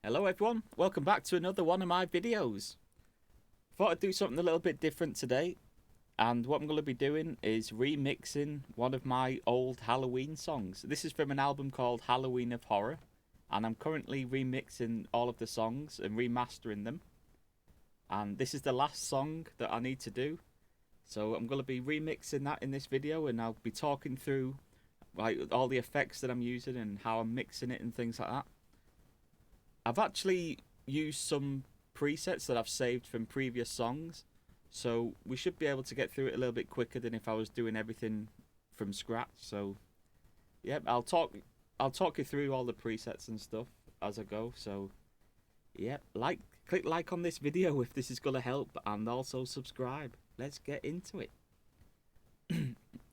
Hello everyone, welcome back to another one of my videos. Thought I'd do something a little bit different today, and what I'm going to be doing is remixing one of my old Halloween songs. This is from an album called Halloween of Horror, and I'm currently remixing all of the songs and remastering them. And this is the last song that I need to do, so I'm going to be remixing that in this video, and I'll be talking through like all the effects that I'm using and how I'm mixing it and things like that. I've actually used some presets that I've saved from previous songs, so we should be able to get through it a little bit quicker than if I was doing everything from scratch. So, yeah, I'll talk you through all the presets and stuff as I go. So, yeah, click like on this video if this is gonna help, and also subscribe. Let's get into it.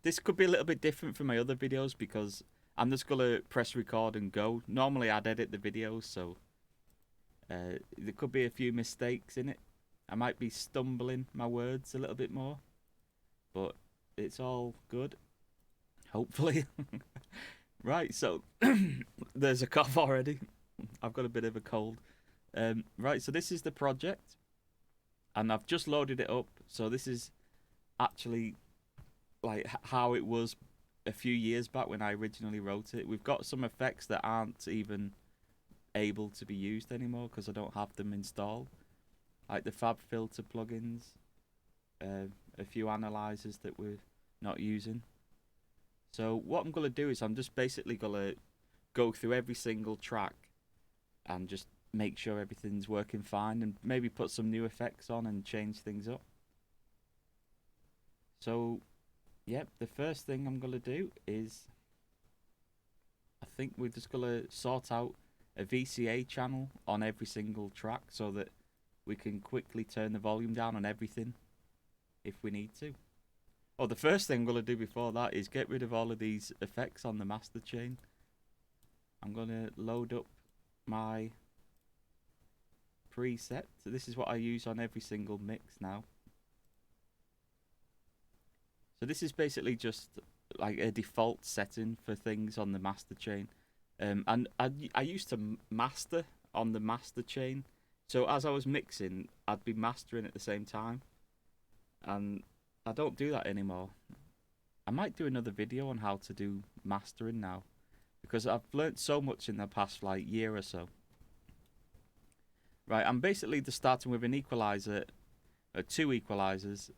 This could be a little bit different from my other videos because I'm just gonna press record and go. Normally I'd edit the videos, so there could be a few mistakes in it. I might be stumbling my words a little bit more, but it's all good, hopefully. Right, so there's a cough already. I've got a bit of a cold. Right, so this is the project, and I've just loaded it up. So this is actually like how it was a few years back when I originally wrote it. We've got some effects that aren't even able to be used anymore because I don't have them installed, like the Fab Filter plugins, a few analyzers that we're not using. So what I'm going to do is I'm just basically going to go through every single track and just make sure everything's working fine, and maybe put some new effects on and change things up. So yep, the first thing I'm going to do is I think we're just going to sort out a VCA channel on every single track so that we can quickly turn the volume down on everything if we need to. Oh, the first thing I'm going to do before that is get rid of all of these effects on the master chain. I'm going to load up my preset. So this is what I use on every single mix now. So this is basically just like a default setting for things on the master chain. And I used to master on the master chain, so as I was mixing I'd be mastering at the same time, and I don't do that anymore. I might do another video on how to do mastering now, because I've learnt so much in the past like year or so. Right, I'm basically just starting with an equalizer, two equalizers,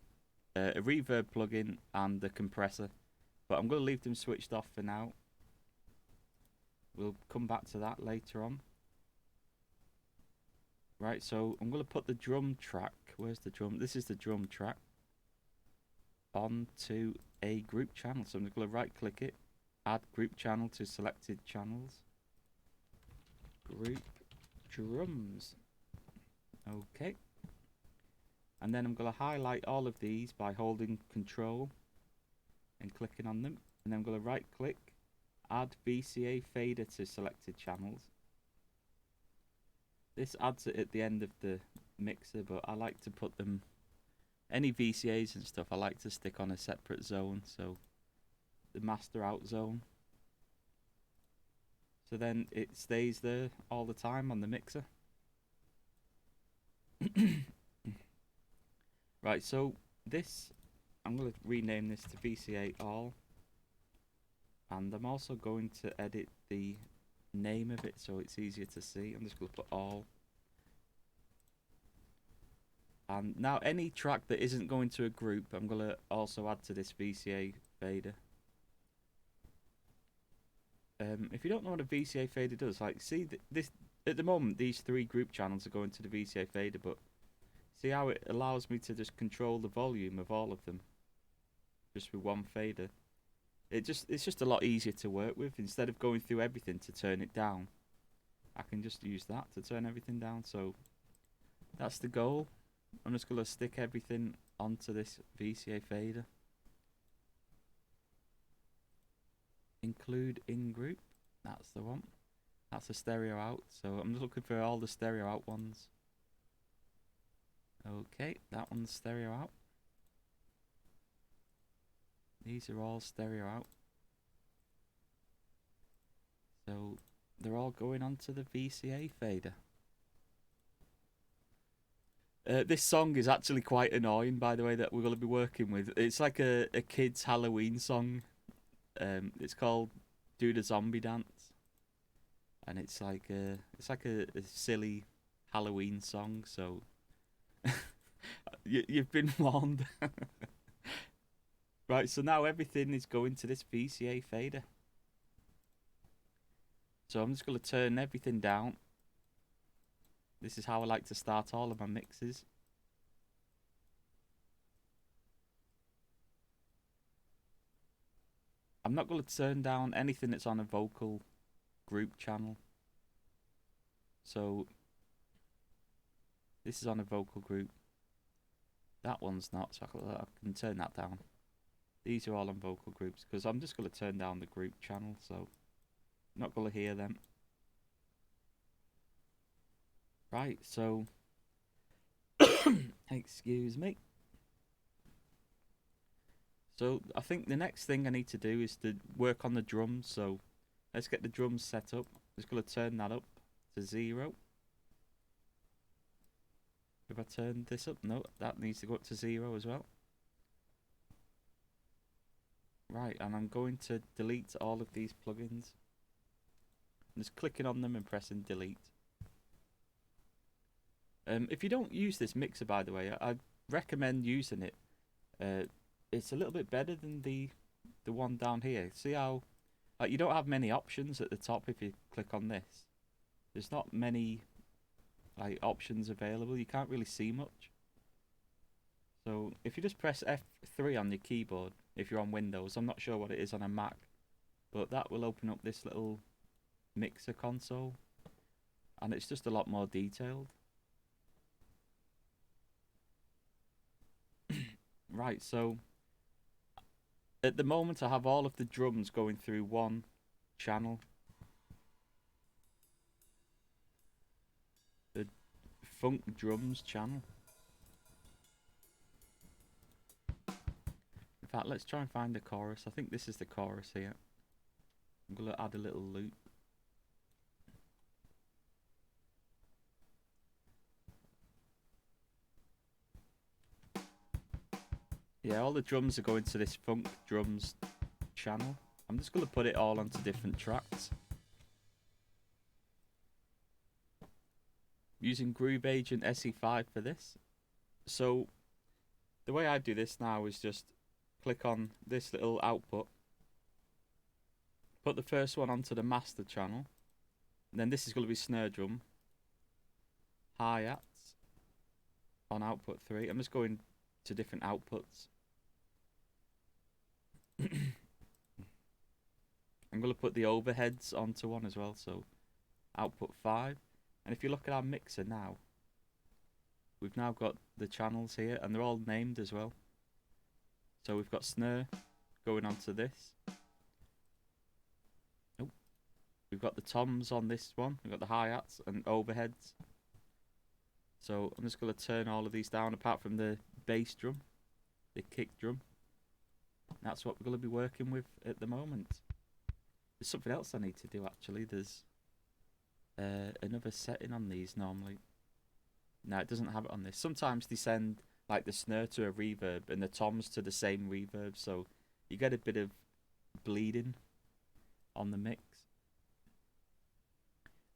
a reverb plugin and the compressor, but I'm going to leave them switched off for now. We'll come back to that later on. Right, so I'm going to put the drum track, where's the drum? This is the drum track, onto a group channel. So I'm going to right click it, add group channel to selected channels, group drums. Okay. And then I'm going to highlight all of these by holding Control and clicking on them. And then I'm going to right click, add VCA fader to selected channels. This adds it at the end of the mixer, but I like to put them, any VCAs and stuff, I like to stick on a separate zone, so the master out zone. So then it stays there all the time on the mixer. Right, so this, I'm going to rename this to VCA all, and I'm also going to edit the name of it so it's easier to see. I'm just going to put all. And now any track that isn't going to a group, I'm going to also add to this VCA fader. If you don't know what a VCA fader does, like see this at the moment these three group channels are going to the VCA fader, but see how it allows me to just control the volume of all of them just with one fader. It's just a lot easier to work with. Instead of going through everything to turn it down, I can just use that to turn everything down. So that's the goal. I'm just going to stick everything onto this VCA fader. Include in group, that's the one. That's a stereo out, so I'm just looking for all the stereo out ones. Okay, that one's stereo out. These are all stereo out. So they're all going onto the VCA fader. This song is actually quite annoying, by the way, that we're going to be working with. It's like a kid's Halloween song. It's called "Do the Zombie Dance," and it's like a silly Halloween song. So you've been warned. Right, so now everything is going to this VCA fader. So I'm just going to turn everything down. This is how I like to start all of my mixes. I'm not going to turn down anything that's on a vocal group channel. So this is on a vocal group. That one's not, so I can turn that down. These are all on vocal groups because I'm just going to turn down the group channel, so I'm not going to hear them. Right, so excuse me. So I think the next thing I need to do is to work on the drums. So let's get the drums set up. I'm just going to turn that up to 0. If I turn this up, no, that needs to go up to 0 as well. Right, and I'm going to delete all of these plugins. I'm just clicking on them and pressing delete. If you don't use this mixer, by the way, I recommend using it. It's a little bit better than the one down here. See how you don't have many options at the top if you click on this. There's not many options available. You can't really see much. So if you just press F3 on your keyboard, if you're on Windows, I'm not sure what it is on a Mac, but that will open up this little mixer console, and it's just a lot more detailed. Right, so at the moment I have all of the drums going through one channel. The Funk Drums channel. In fact, let's try and find the chorus. I think this is the chorus here. I'm going to add a little loop. Yeah, all the drums are going to this Funk Drums channel. I'm just going to put it all onto different tracks. Using Groove Agent SE5 for this. So the way I do this now is just click on this little output, put the first one onto the master channel, and then this is going to be snare drum, hi-hats on output 3. I'm just going to different outputs. I'm going to put the overheads onto one as well, so output 5. And if you look at our mixer now, we've now got the channels here, and they're all named as well. So we've got snare going onto this. Oh, we've got the toms on this one. We've got the hi-hats and overheads. So I'm just going to turn all of these down, apart from the bass drum, the kick drum. That's what we're going to be working with at the moment. There's something else I need to do actually. There's another setting on these normally. No, it doesn't have it on this. Sometimes they send like the snare to a reverb and the toms to the same reverb, so you get a bit of bleeding on the mix.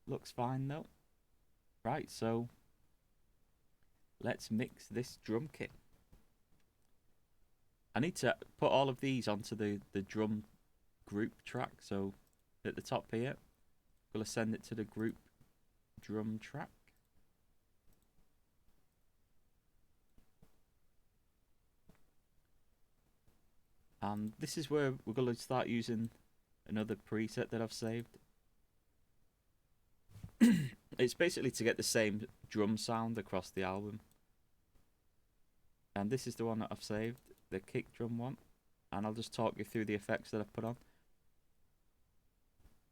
Looks fine though. Right, so let's mix this drum kit. I need to put all of these onto the drum group track. So at the top here, I'm going to send it to the group drum track. And this is where we're going to start using another preset that I've saved. It's basically to get the same drum sound across the album. And this is the one that I've saved, the kick drum one. And I'll just talk you through the effects that I've put on.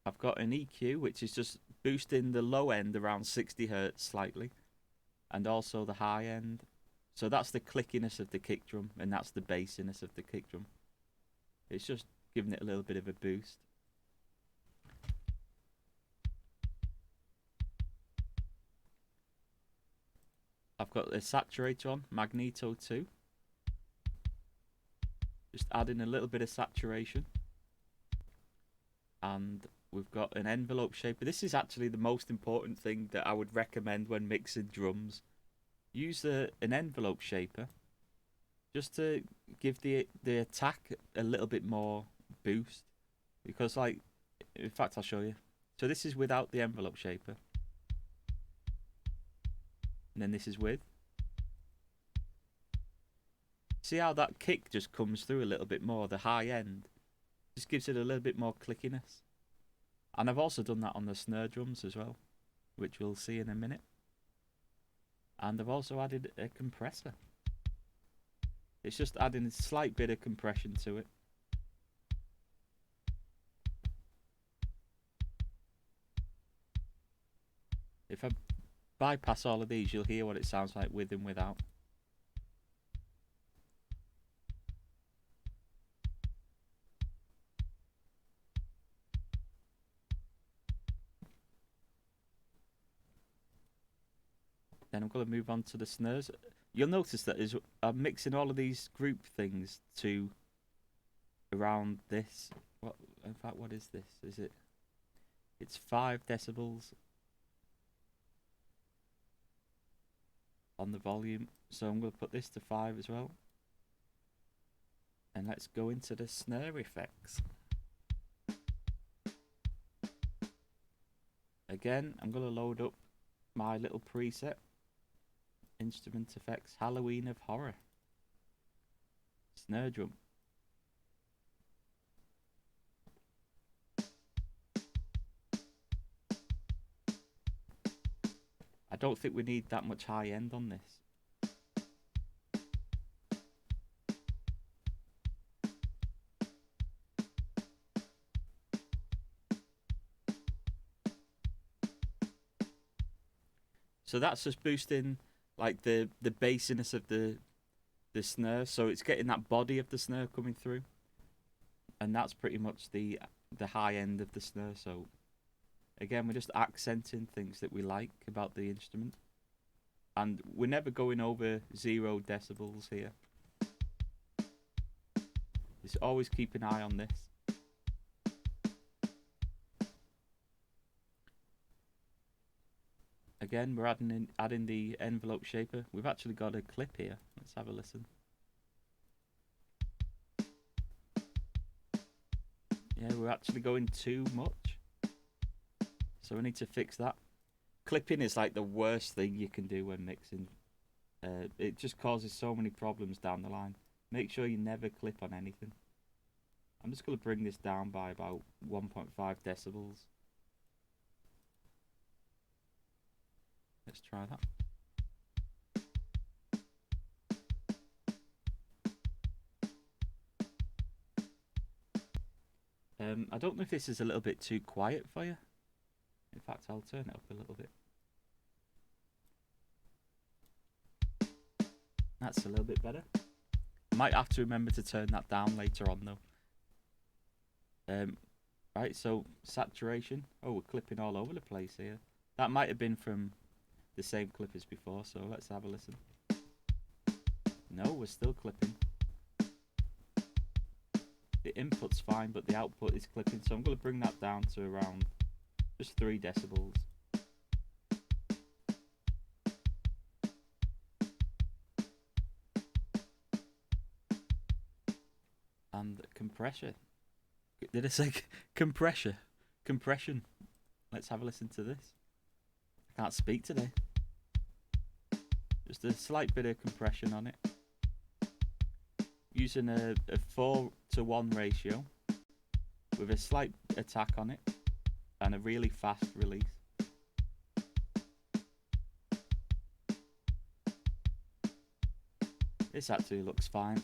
I've got an EQ, which is just boosting the low end around 60 Hz slightly. And also the high end. So that's the clickiness of the kick drum, and that's the bassiness of the kick drum. It's just giving it a little bit of a boost. I've got a saturator on, Magneto 2. Just adding a little bit of saturation. And we've got an envelope shaper. This is actually the most important thing that I would recommend when mixing drums. Use an envelope shaper just to give the attack a little bit more boost. Because, like, in fact, I'll show you. So this is without the envelope shaper. And then this is with. See how that kick just comes through a little bit more, the high end. Just gives it a little bit more clickiness. And I've also done that on the snare drums as well, which we'll see in a minute. And I've also added a compressor. It's just adding a slight bit of compression to it. If I bypass all of these, you'll hear what it sounds like with and without. Then I'm going to move on to the snares. You'll notice that I'm mixing all of these group things to around this. In fact, what is this? Is it? It's 5 decibels on the volume. So I'm going to put this to 5 as well. And let's go into the snare effects. Again, I'm going to load up my little preset. Instrument effects, Halloween of Horror. Snare drum. I don't think we need that much high end on this. So that's just boosting like the bassiness of the snare, so it's getting that body of the snare coming through, and that's pretty much the high end of the snare. So again, we're just accenting things that we like about the instrument, and we're never going over 0 decibels here. Just always keep an eye on this. Again, we're adding the envelope shaper. We've actually got a clip here. Let's have a listen. Yeah, we're actually going too much. So we need to fix that. Clipping is like the worst thing you can do when mixing. It just causes so many problems down the line. Make sure you never clip on anything. I'm just going to bring this down by about 1.5 decibels. Let's try that. I don't know if this is a little bit too quiet for you. In fact, I'll turn it up a little bit. That's a little bit better. Might have to remember to turn that down later on though. Right, so saturation. Oh, we're clipping all over the place here. That might have been from the same clip as before, so let's have a listen. No, we're still clipping. The input's fine, but the output is clipping, so I'm going to bring that down to around just 3 decibels. And compressor. Did I say compressor? Compression. Let's have a listen to this. I can't speak today. Just a slight bit of compression on it. Using a 4:1 ratio with a slight attack on it and a really fast release. This actually looks fine.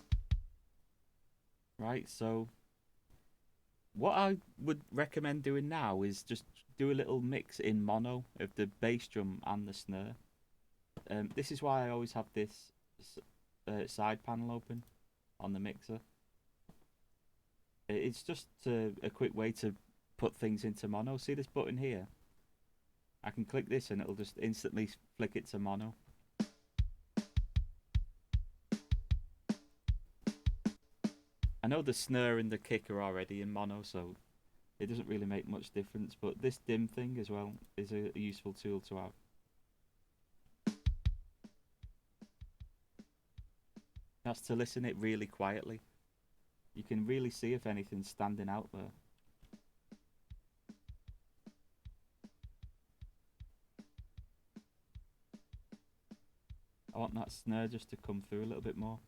Right, so what I would recommend doing now is just do a little mix in mono of the bass drum and the snare. This is why I always have this side panel open on the mixer. It's just a quick way to put things into mono. See this button here? I can click this and it'll just instantly flick it to mono. know the snare and the kick are already in mono, so it doesn't really make much difference, but this dim thing as well is a useful tool to have. That's to listen it really quietly. You can really see if anything's standing out there. I want that snare just to come through a little bit more.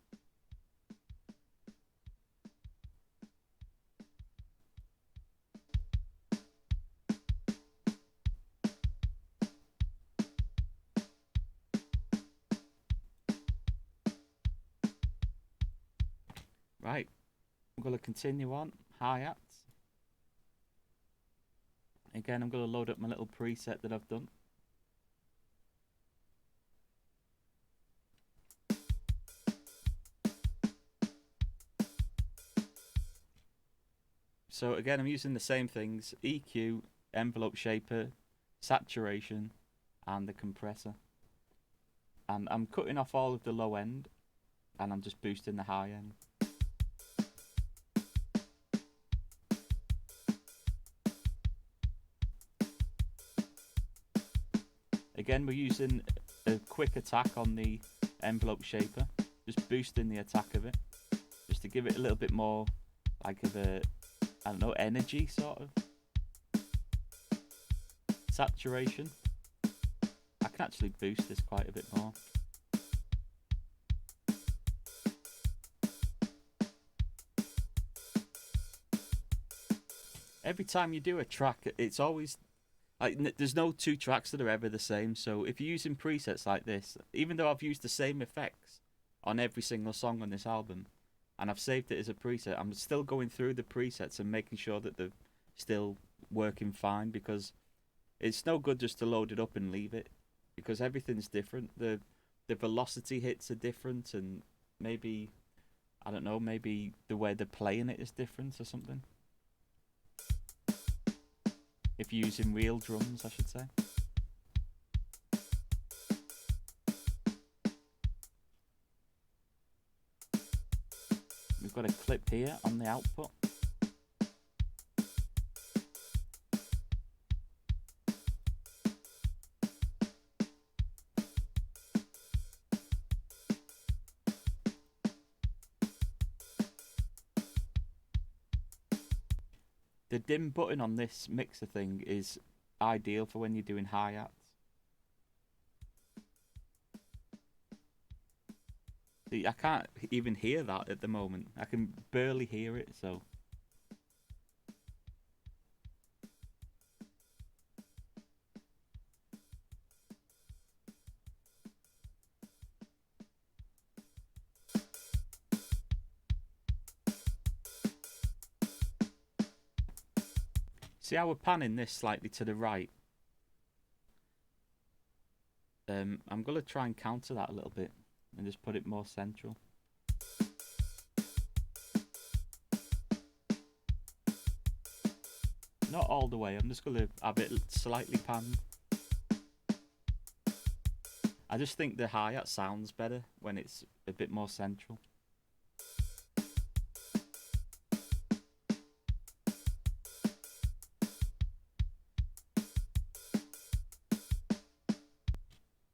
Right, I'm going to continue on, hi-hats. Again, I'm going to load up my little preset that I've done. So again, I'm using the same things, EQ, envelope shaper, saturation, and the compressor. And I'm cutting off all of the low end, and I'm just boosting the high end. Again, we're using a quick attack on the envelope shaper, just boosting the attack of it, just to give it a little bit more, like of a, I don't know, energy sort of. Saturation. I can actually boost this quite a bit more. Every time you do a track, it's always like there's no two tracks that are ever the same. So if you're using presets like this, even though I've used the same effects on every single song on this album, and I've saved it as a preset, I'm still going through the presets and making sure that they're still working fine, because it's no good just to load it up and leave it, because everything's different. The velocity hits are different, and maybe, I don't know, maybe the way they're playing it is different or something. If you're using real drums, I should say. We've got a clip here on the output. The dim button on this mixer thing is ideal for when you're doing hi-hats. See, I can't even hear that at the moment. I can barely hear it, so. See how we're panning this slightly to the right? I'm going to try and counter that a little bit and just put it more central. Not all the way, I'm just going to have it slightly panned. I just think the hi-hat sounds better when it's a bit more central.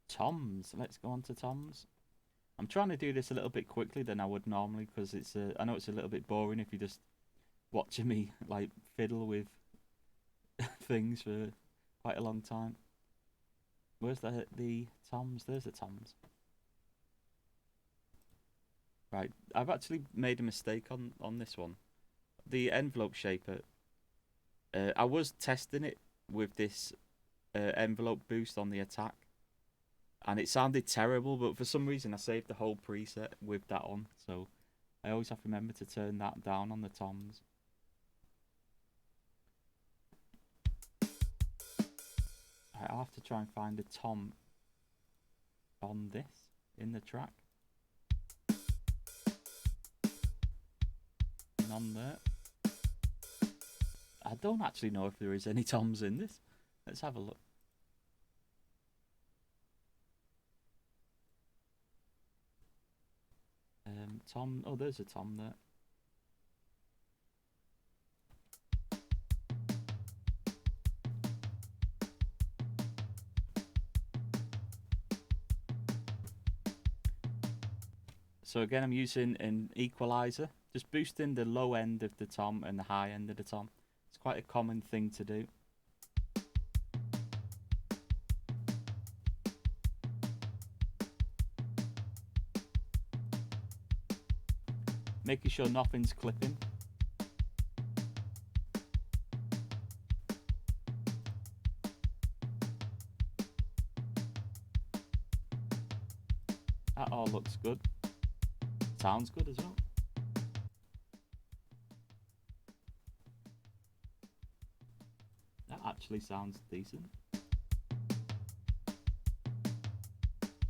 Toms, let's go on to toms. I'm trying to do this a little bit quickly than I would normally, because it's I know it's a little bit boring if you're just watching me like fiddle with things for quite a long time. Where's the toms? There's the toms. Right, I've actually made a mistake on this one. The envelope shaper, I was testing it with this envelope boost on the attack, and it sounded terrible, but for some reason I saved the whole preset with that on, so I always have to remember to turn that down on the toms. I'll have to try and find a tom on this in the track. And on there. I don't actually know if there is any toms in this. Let's have a look. Tom, oh, there's a tom there. So again, I'm using an equalizer, just boosting the low end of the tom and the high end of the tom. It's quite a common thing to do. Making sure nothing's clipping. That all looks good. Sounds good as well. That actually sounds decent.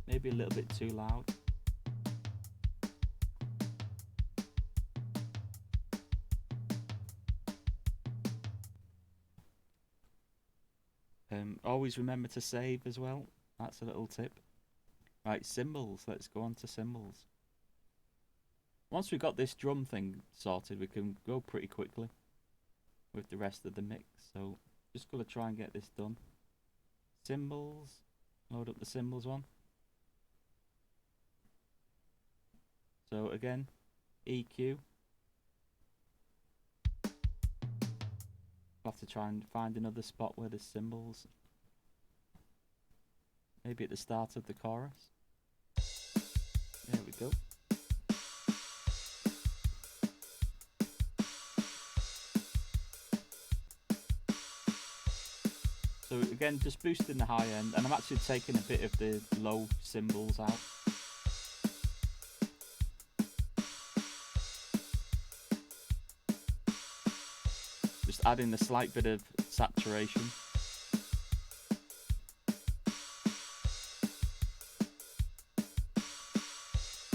Maybe a little bit too loud. Always remember to save as well. That's a little tip. Right, cymbals. Let's go on to cymbals. Once we got this drum thing sorted, we can go pretty quickly with the rest of the mix. So just gotta try and get this done. Cymbals. Load up the cymbals one. So again, EQ. I'll have to try and find another spot where there's cymbals. Maybe at the start of the chorus. There we go. So again, just boosting the high end, and I'm actually taking a bit of the low cymbals out. Just adding a slight bit of saturation.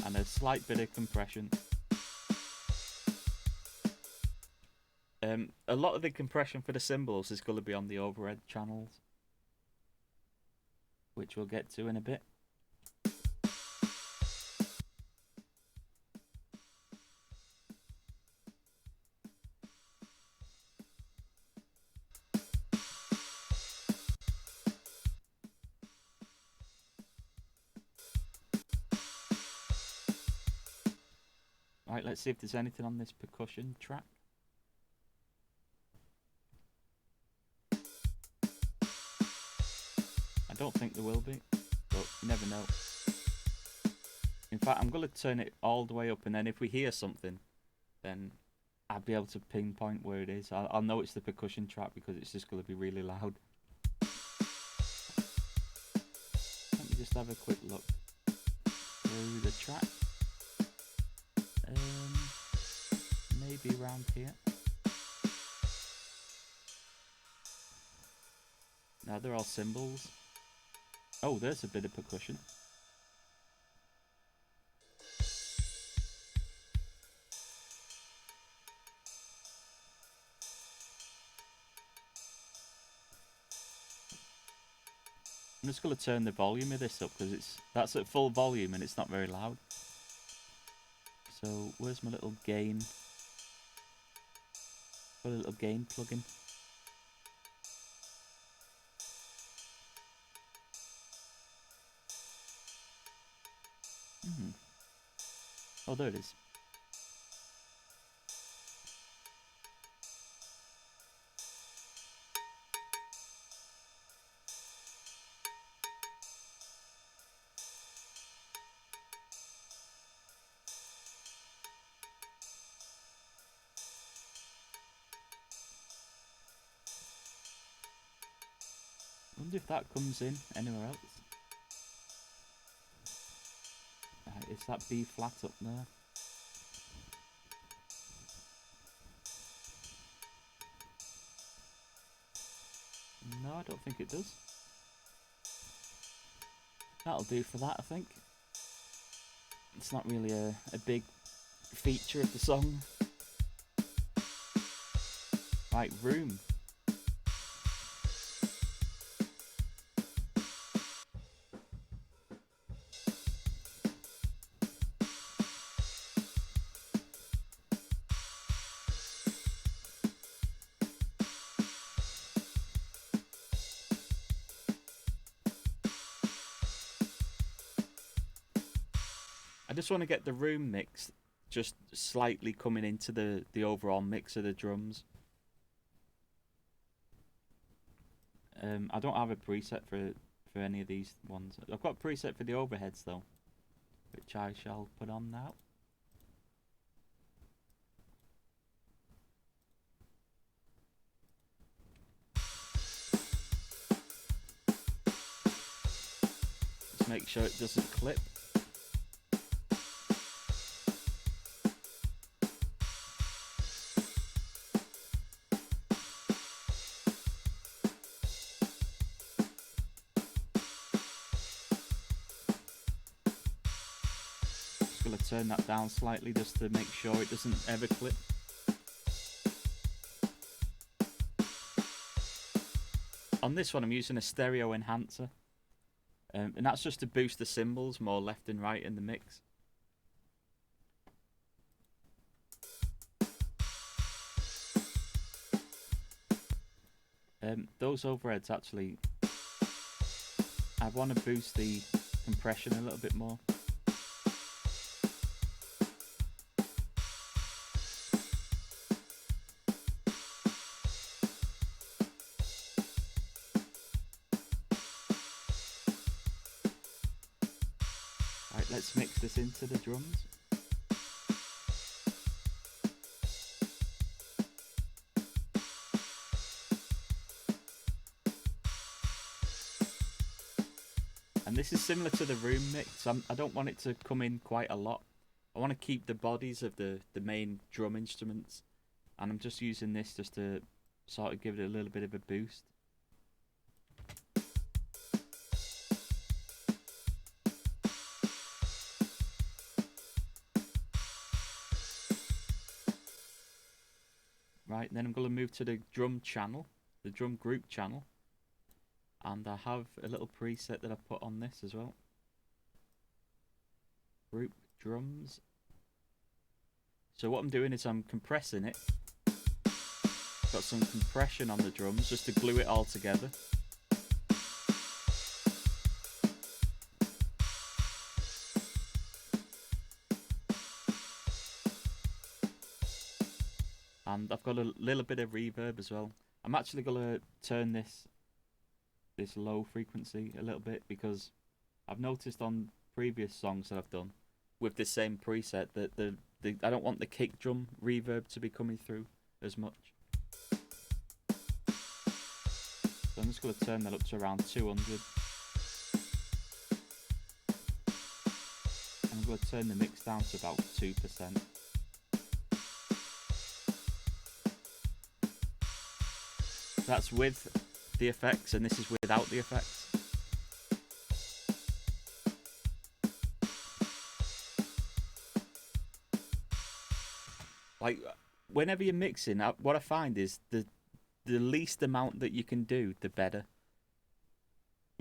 And a slight bit of compression. A lot of the compression for the cymbals is going to be on the overhead channels, which we'll get to in a bit. Right, let's see if there's anything on this percussion track. I don't think there will be, but you never know. In fact, I'm going to turn it all the way up, and then if we hear something, then I'll be able to pinpoint where it is. I'll know it's the percussion track because it's just going to be really loud. Let me just have a quick look through the track. Maybe around here. Now they're all cymbals. Oh, there's a bit of percussion. I'm just going to turn the volume of this up because that's at full volume and it's not very loud. So where's my little gain? Got a little gain plugin. Oh, there it is. I wonder if that comes in anywhere else. Is that B flat up there? No, I don't think it does. That'll do for that, I think. It's not really a big feature of the song. Right, room. I just want to get the room mix just slightly coming into the overall mix of the drums. I don't have a preset for any of these ones. I've got a preset for the overheads though, which I shall put on now. Just make sure it doesn't clip. Turn that down slightly just to make sure it doesn't ever clip. On this one I'm using a stereo enhancer, and that's just to boost the cymbals more left and right in the mix. Those overheads actually, I want to boost the compression a little bit more. Let's mix this into the drums. And this is similar to the room mix. I don't want it to come in quite a lot. I want to keep the bodies of the main drum instruments, and I'm just using this just to sort of give it a little bit of a boost. Right, then I'm going to move to the drum channel, the drum group channel, and I have a little preset that I put on this as well. Group drums. So what I'm doing is I'm compressing it. Got some compression on the drums just to glue it all together. And I've got a little bit of reverb as well. I'm actually going to turn this low frequency a little bit, because I've noticed on previous songs that I've done with the same preset that I don't want the kick drum reverb to be coming through as much. So I'm just going to turn that up to around 200. I'm going to turn the mix down to about 2%. That's with the effects, and this is without the effects. Like, whenever you're mixing, what I find is the least amount that you can do, the better.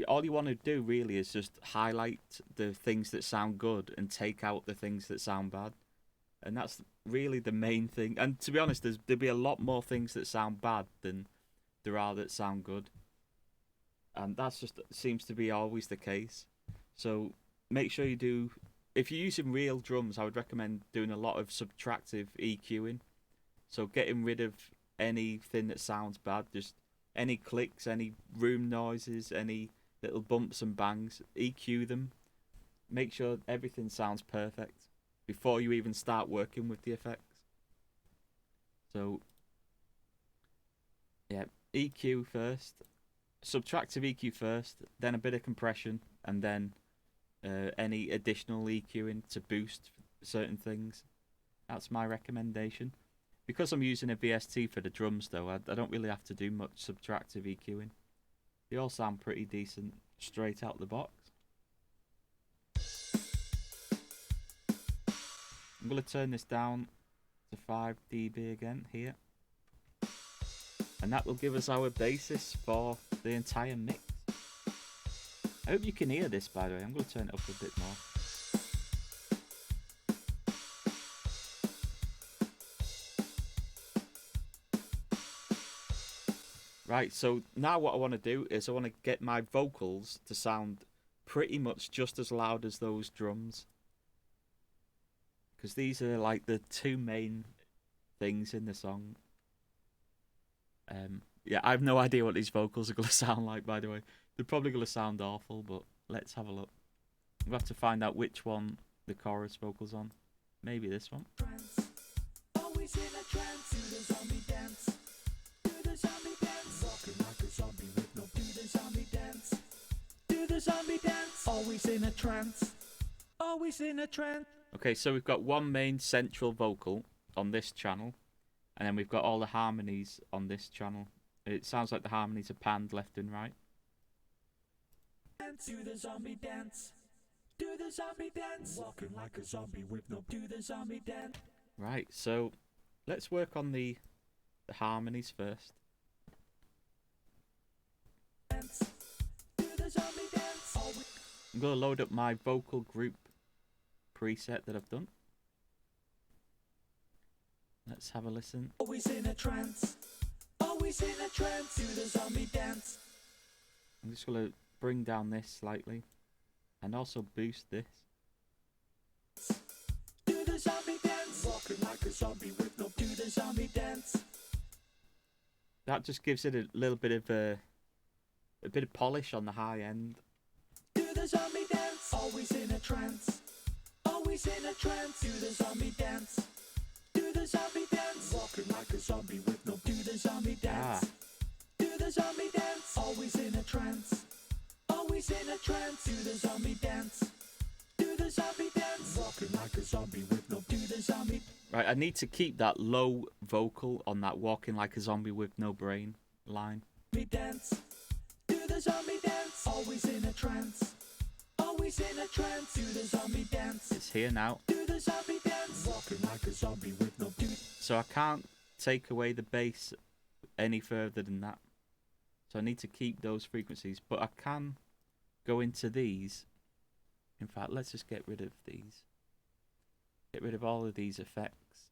All you want to do really is just highlight the things that sound good and take out the things that sound bad. And that's really the main thing. And to be honest, there'll be a lot more things that sound bad than there are that sound good, and that's just seems to be always the case. So make sure you do, if you're using real drums, I would recommend doing a lot of subtractive EQing, so getting rid of anything that sounds bad, just any clicks, any room noises, any little bumps and bangs, EQ them, make sure everything sounds perfect before you even start working with the effects. So yeah, EQ first, subtractive EQ first, then a bit of compression, and then any additional EQing to boost certain things. That's my recommendation. Because I'm using a VST for the drums though, I don't really have to do much subtractive EQing. They all sound pretty decent straight out the box. I'm going to turn this down to 5 dB again here. And that will give us our basis for the entire mix. I hope you can hear this, by the way. I'm going to turn it up a bit more. Right, so now what I want to do is I want to get my vocals to sound pretty much just as loud as those drums. because these are like the two main things in the song. Yeah, I have no idea what these vocals are going to sound like, by the way. They're probably going to sound awful, but let's have a look. We'll have to find out which one the chorus vocal's on. Maybe this one. Always in a trance, do the zombie dance. Do the zombie dance. Walking like a zombie with no do the zombie dance. Do the zombie dance. Always in a trance. Always in a trance. Okay, so we've got one main central vocal on this channel, and then we've got all the harmonies on this channel. It sounds like the harmonies are panned left and right. Do the zombie dance. Do the zombie dance. Walking like a zombie with no do the zombie dance. Right, so let's work on the harmonies first. Do the zombie dance. I'm going to load up my vocal group preset that I've done. Let's have a listen. Always in a trance. Always in a trance. Do the zombie dance. I'm just going to bring down this slightly and also boost this. Do the zombie dance. Walking like a zombie with no do the zombie dance. That just gives it a little bit of a bit of polish on the high end. Do the zombie dance. Always in a trance. Always in a trance. Do the zombie dance. Do the zombie dance. Walking like a zombie with no do the zombie dance. Do the zombie dance. Always in a trance. Always in a trance. Do the zombie dance. Do the zombie dance. Walking like a zombie with no do the zombie. Right, I need to keep that low vocal on that walking like a zombie with no brain line. Dance. Do the zombie dance. Always in a trance. Always in a trance. Do the zombie dance. It's here now. Do the zombie dance. Walking like a zombie with no do. So I can't take away the bass any further than that. So I need to keep those frequencies, but I can go into these. In fact, let's just get rid of these. Get rid of all of these effects.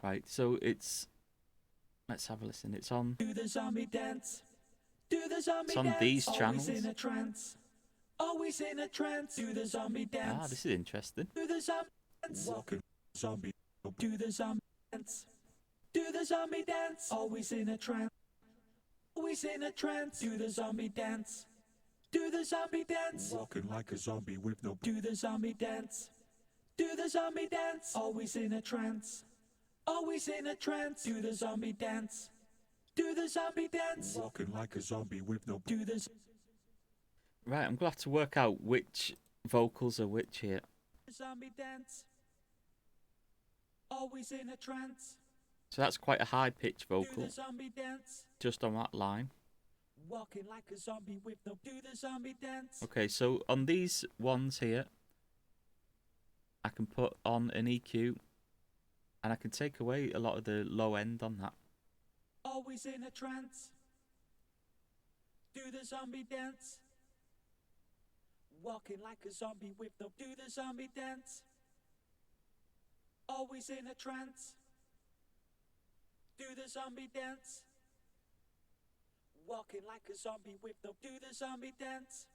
Right, so it's... Let's have a listen. It's on... Do the zombie dance. Do the zombie It's on dance. these channels. Always in a trance. Always in a trance. Do the zombie dance. Ah, this is interesting. Do the zombie dance. Walking zombie. Do the zombie dance. Do the zombie dance. Always in a trance. Always in a trance. Do the zombie dance. Do the zombie dance. Walking like a zombie with no. Do the zombie dance. Do the zombie dance. Always in a trance. Always in a trance. Do the zombie dance. Do the zombie dance. Walking like a zombie with no. Do the. Right, I'm going to have to work out which vocals are which here. Zombie dance. Always in a trance. So that's quite a high-pitched Do vocal, the zombie dance. just on that line. Walking like a zombie with no. Do the zombie dance. Okay, so on these ones here, I can put on an EQ, and I can take away a lot of the low end on that. Always in a trance. Do the zombie dance. Walking like a zombie with no. Do the zombie dance. Always in a trance. Do the zombie dance. Walking like a zombie with no. Do the zombie dance.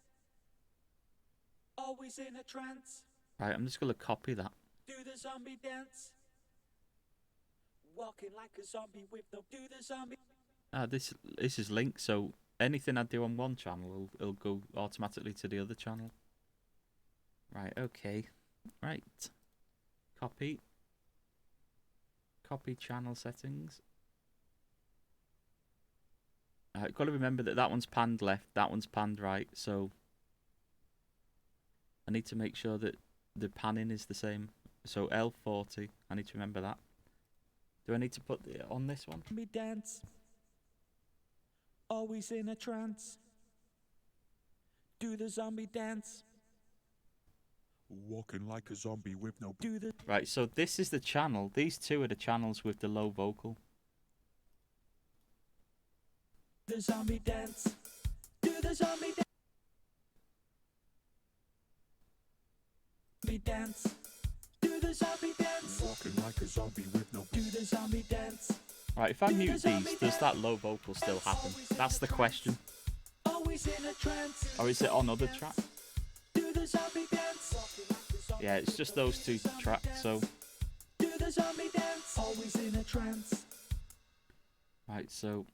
Always in a trance. Right, I'm just going to copy that. Do the zombie dance. Walking like a zombie with no. Do the zombie. This is linked, so anything I do on one channel, it'll go automatically to the other channel. Right, okay. Right. Copy. Copy channel settings. Got to remember that one's panned left, that one's panned right, so I need to make sure that the panning is the same. So L40, I need to remember that. Do I need to put it on this one? Me dance. Always in a trance. Do the zombie dance. Walking like a zombie with no. Do the. Right, so this is the channel. These two are the channels with the low vocal. The zombie dance. Do the zombie dance. Dance. Do the zombie dance. Walking like a zombie with no. Do the zombie dance. Right, if I mute these, does that low vocal still happen? That's the question. Always in a trance. Or is it on other tracks? Do the zombie dance. yeah, it's just those two tracks. So Do the zombie dance, always in a trance. right, so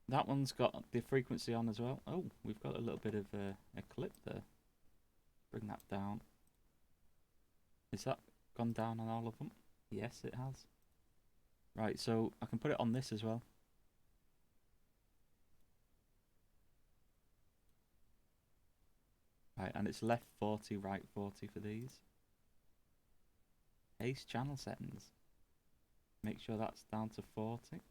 that one's got the frequency on as well. Oh, we've got a little bit of a clip there. Bring that down. Is that gone down on all of them? Yes, it has. Right, so I can put it on this as well. Right, and it's left 40, right 40 for these. Ace channel settings. Make sure that's down to 40.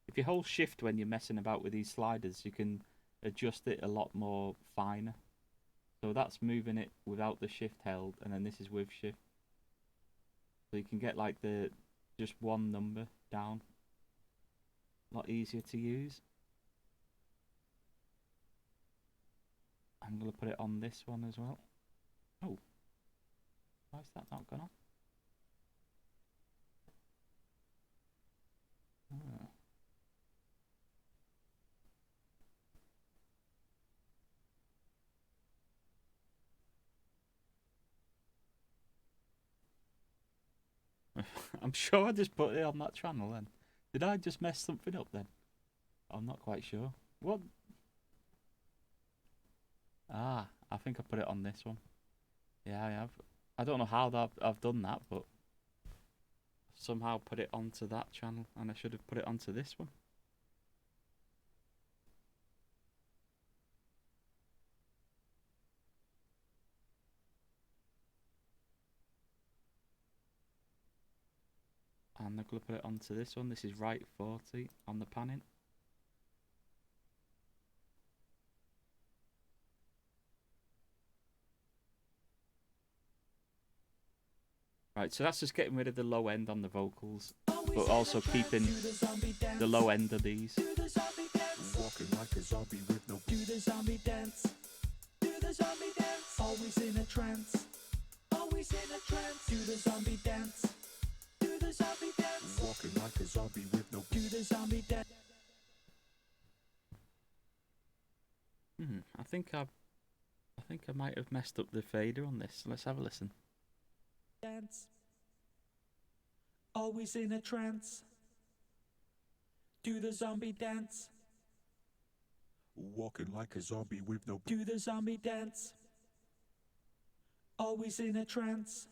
If you hold shift when you're messing about with these sliders, you can adjust it a lot more finer. So that's moving it without the shift held, and then this is with shift. So you can get like the just one number down. A lot easier to use. I'm going to put it on this one as well. Oh, why is that not gone on? Oh. I'm sure I just put it on that channel then. Did I just mess something up then? I'm not quite sure. What? Ah, I think I put it on this one. Yeah, I have. I don't know how I've done that, but somehow put it onto that channel, and I should have put it onto this one. And I'm going to put it onto this one. This is right 40 on the panning. Right, so that's just getting rid of the low end on the vocals, but also keeping the low end of these. Walking like a zombie with no do the zombie dance. Do the zombie dance. Always in a trance. Always in a trance. Do the zombie dance. Do the zombie dance. Walking like a zombie with no do the zombie dance. I think I might have messed up the fader on this. Let's have a listen. Dance. Always in a trance. Do the zombie dance. Walking like a zombie with no do the zombie dance. Always in a trance.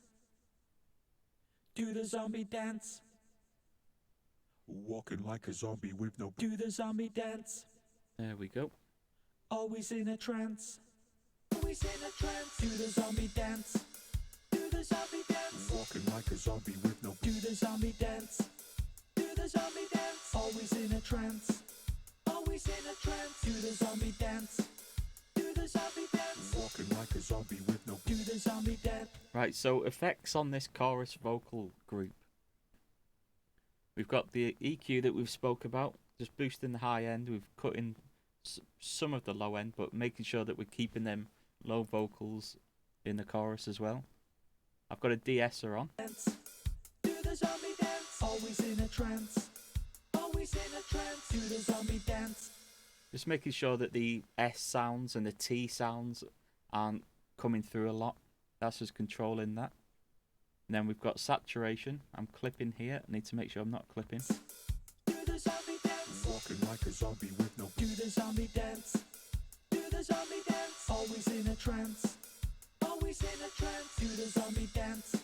Do the zombie dance. Walking like a zombie with no do the zombie dance. There we go. Always in a trance. Always in a trance. Do the zombie dance. Do the zombie dance. Walking like a zombie with no do the zombie dance. Do the zombie dance. Always in a trance. Always in a trance. Do the zombie dance. Do the zombie dance. Walking like a zombie with no do the zombie dance. Right, so effects on this chorus vocal group. We've got the EQ that we've spoke about, just boosting the high end. We've cut in some of the low end, but making sure that we're keeping them low vocals in the chorus as well. I've got a de-esser on. Do the zombie dance. Always in a trance. Always in a trance. Do the zombie dance. Just making sure that the S sounds and the T sounds aren't coming through a lot. That's just controlling that. And then we've got saturation. I'm clipping here. I need to make sure I'm not clipping. Do the zombie dance. Walking like a zombie with no do the zombie dance. Do the zombie dance. Always in a trance. Always in a trance. Do the zombie dance.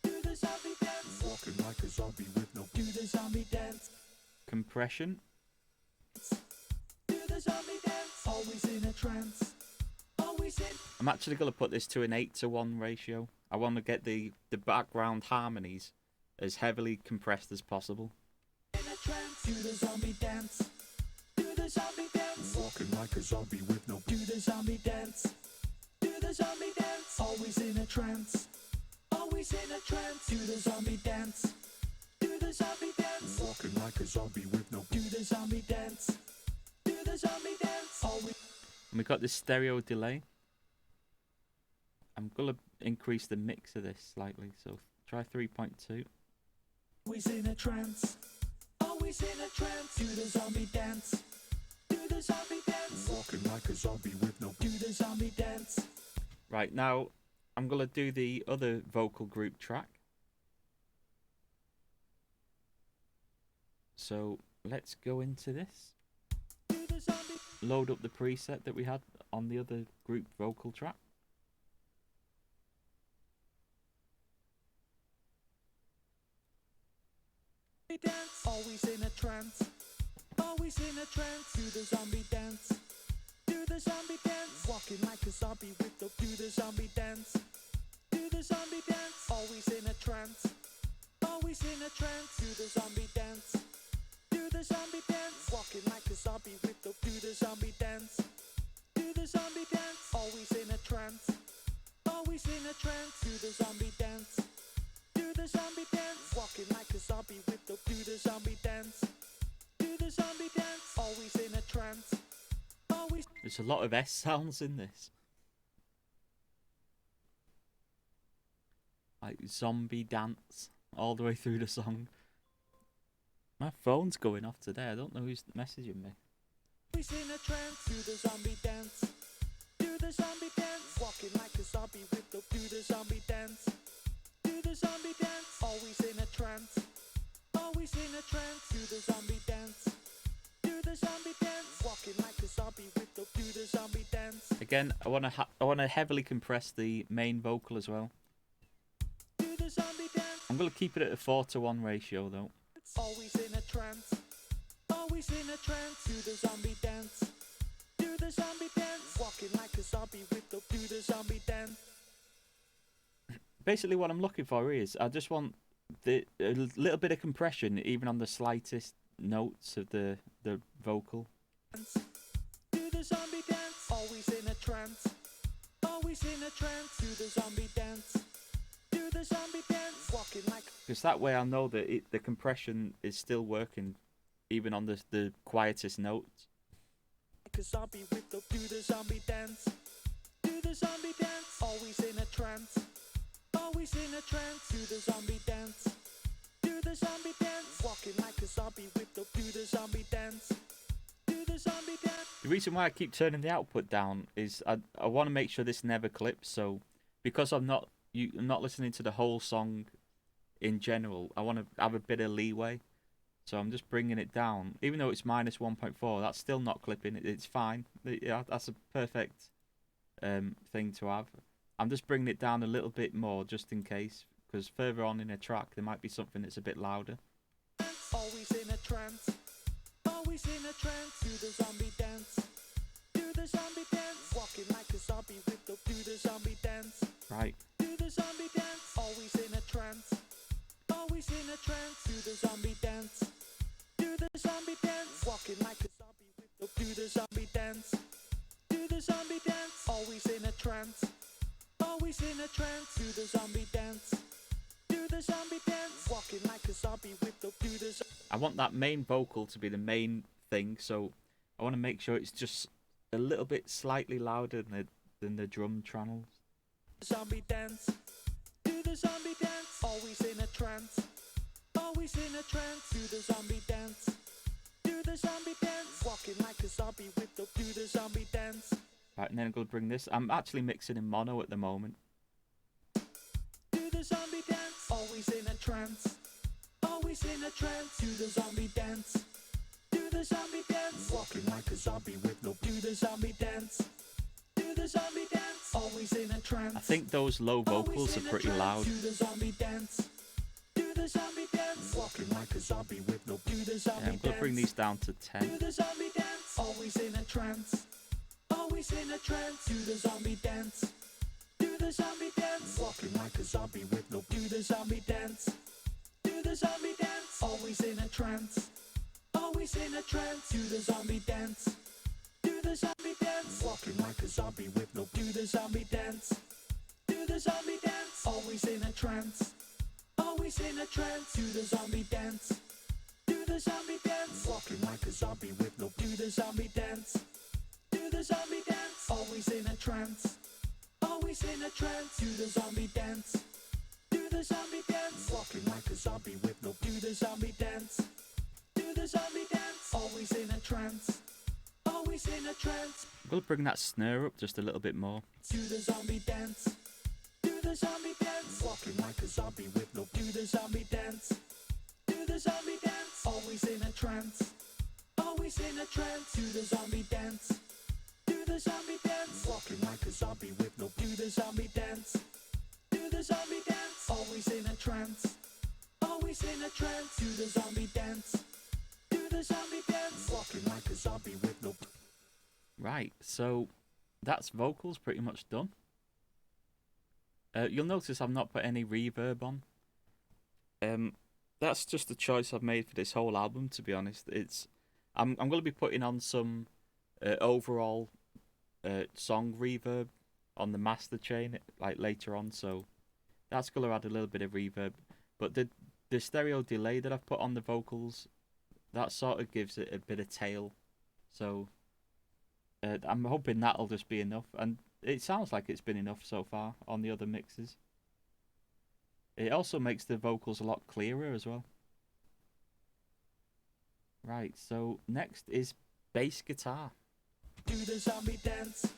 Do the zombie dance. Walking like a zombie with no do the zombie dance. Compression. Do the zombie dance. Always in a trance. Always in. I'm actually going to put this to an 8:1 ratio. I want to get the background harmonies as heavily compressed as possible. In a trance. Do the zombie dance. Do the zombie dance. Walking like a zombie with no do the zombie dance. Do the zombie dance. Always in a trance. Always in a trance. Do the zombie dance. Do the zombie dance. Walking like a zombie with no do the zombie dance. Do the zombie dance. Always. And we've got this stereo delay. I'm going to increase the mix of this slightly, so try 3.2. Always in a trance. Always in a trance. Do the zombie dance. Do the zombie dance. Walking like a zombie with no do the zombie dance. Right, now I'm going to do the other vocal group track. So let's go into this. Load up the preset that we had on the other group vocal track. Dance, always in a trance, always in a trance. Do the zombie dance, do the zombie dance. Walking like a zombie with the do the zombie dance, do the zombie dance. Always in a trance, always in a trance. Do the zombie dance, do the zombie dance. Walking like a zombie with the do the zombie dance, do the zombie dance. Always in a trance, always in a trance. Do the zombie dance, do the zombie dance. Walking like a zombie with the do the zombie dance, do the zombie dance. Always in a trance, always. There's a lot of S sounds in this. Like zombie dance all the way through the song. My phone's going off today. I don't know who's messaging me. Always in a trance. Do the zombie dance, do the zombie dance. Walking like a zombie with the do the zombie dance, do the zombie dance. Always in a trance, always in a trance. Do the zombie dance, do the zombie dance. Walking like a zombie with the do the zombie dance. Again, I want to heavily compress the main vocal as well. Do the zombie dance. I'm going to keep it at a 4:1 ratio though. Always in a trance, always in a trance. Do the zombie dance, do the zombie dance. Walking like a zombie with the do the zombie dance. Basically what I'm looking for is I just want a little bit of compression even on the slightest notes of the vocal. Do the zombie dance, always in a trance, always in a trance. Do the zombie dance, do the zombie dance. Walking like. Because that way I know that the compression is still working even on the quietest notes. Like a zombie with the do the zombie dance, do the zombie dance. Always in a trance, always in a trance. Do the zombie dance, do the zombie dance. Walking like a zombie with the do the zombie dance, do the zombie dance. The reason why I keep turning the output down is I want to make sure this never clips. So because I'm not listening to the whole song in general, I want to have a bit of leeway. So I'm just bringing it down. Even though it's minus 1.4, that's still not clipping. It's fine. Yeah, that's a perfect thing to have. I'm just bringing it down a little bit more just in case, because further on in a track there might be something that's a bit louder. Always in a trance, always in a trance. Do the zombie dance, do the zombie dance. Walking like a zombie with the do the zombie dance. Right. Do the zombie dance, always in a trance, always in a trance. Do the zombie dance, do the zombie dance. Walking like a zombie with the do the zombie dance, do the zombie dance. Always in a trance, always in a trance. Do the zombie dance, do the zombie dance. Walking like a zombie with the do the. I want that main vocal to be the main thing, so I want to make sure it's just a little bit slightly louder than the drum channels. Zombie dance, do the zombie dance. Always in a trance, always in a trance. Do the zombie dance, do the zombie dance. Walking like a zombie with the do the zombie dance. Right, and then I'm going to bring this. I'm actually mixing in mono at the moment. Do the zombie dance, always in a trance, always in a trance. Do the zombie dance, do the zombie dance. Walking like a zombie with no do the zombie dance, do the zombie dance. Always in a trance. I think those low vocals are pretty loud. Do the zombie dance, do the zombie dance. Walking like a zombie with no do the zombie Yeah, I'm going to bring these down to Do 10. the zombie dance, always in a trance, always in a trance. Do the zombie dance, do the zombie dance. Walking like a zombie with no do the zombie dance, do the zombie dance. Always in a trance, always in a trance. Do the zombie dance, do the zombie dance. Walking like a zombie with no do the zombie dance, do the zombie dance. Always in a trance, always in a trance. Do the zombie dance, do the zombie dance. Walking like a zombie with no do the zombie dance, do the zombie dance. Always in a trance, always in a trance. Do the zombie dance, do the zombie dance. Walking like a zombie with no do the zombie dance, do the zombie dance. Always in a trance, always in a trance. I'm going to bring that snare up just a little bit more. Do the zombie dance. Do the zombie dance. Walking like a zombie with no. Do the zombie dance. Do the zombie dance. Always in a trance. Always in a trance. Do the zombie dance. Do the zombie dance. Walking like a zombie with no. Do the zombie dance. Do the zombie dance. Always in a trance. Always in a trance. Do the zombie dance. Do the zombie dance. Walking like a zombie with no. Right, so that's vocals pretty much done. You'll notice I've not put any reverb on. That's just a choice I've made for this whole album, to be honest. I'm going to be putting on some overall song reverb on the master chain like later on, so that's going to add a little bit of reverb. But the stereo delay that I've put on the vocals, that sort of gives it a bit of tail. So I'm hoping that'll just be enough, and it sounds like it's been enough so far on the other mixes. It also makes the vocals a lot clearer as well. Right, so next is bass guitar. Do the zombie dance.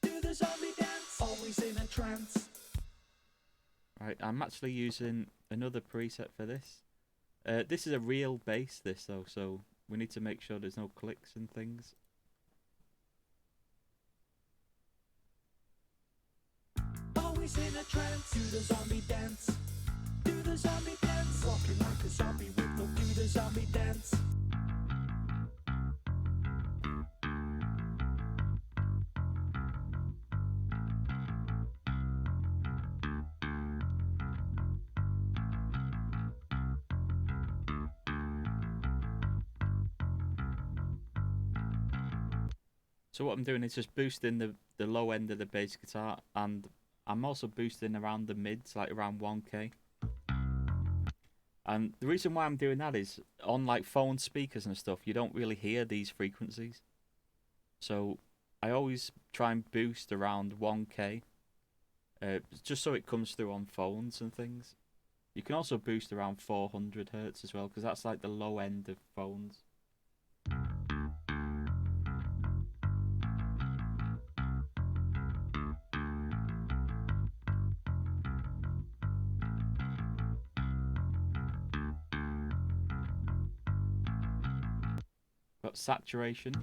Do the zombie dance. Always in a trance. Right, I'm actually using another preset for this. This is a real bass, this though, so we need to make sure there's no clicks and things. Always in a trance. Do the zombie dance. Do the zombie dance. Walking like a zombie with no. Do the zombie dance. So what I'm doing is just boosting the low end of the bass guitar, and I'm also boosting around the mids, like around 1K. And the reason why I'm doing that is on like phone speakers and stuff, you don't really hear these frequencies. So I always try and boost around 1K, just so it comes through on phones and things. You can also boost around 400 Hz as well, because that's like the low end of phones. Got saturation.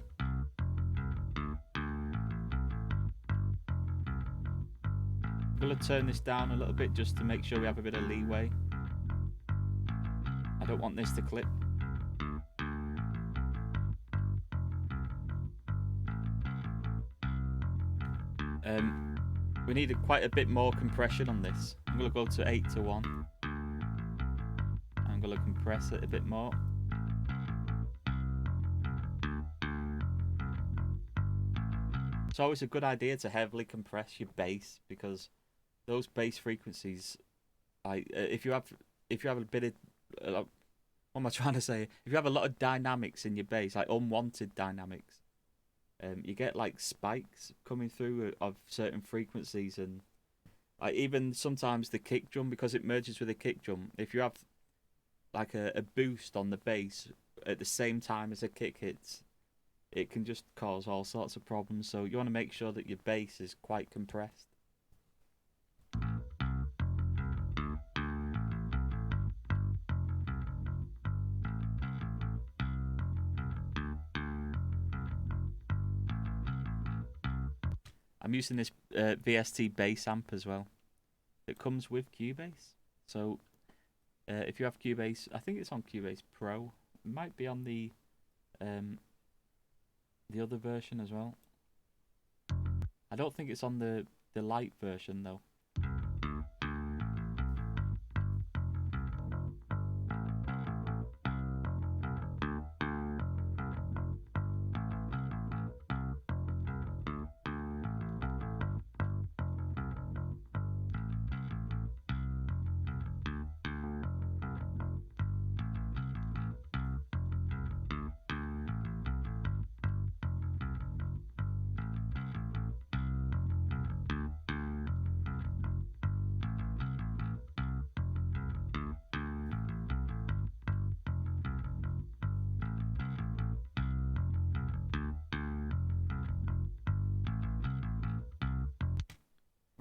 I'm going to turn this down a little bit just to make sure we have a bit of leeway. I don't want this to clip. We need quite a bit more compression on this. I'm going to go to 8:1. I'm going to compress it a bit more. It's always a good idea to heavily compress your bass, because those bass frequencies, like if you have a bit of what am I trying to say? If you have a lot of dynamics in your bass, like unwanted dynamics, you get like spikes coming through of certain frequencies, and like even sometimes the kick drum, because it merges with the kick drum. If you have like a boost on the bass at the same time as a kick hits, it can just cause all sorts of problems. So you want to make sure that your bass is quite compressed. I'm using this Vst Bass Amp as well. It comes with Cubase. So if you have Cubase, I think it's on Cubase Pro. It might be on the other version as well. I don't think it's on the light version though.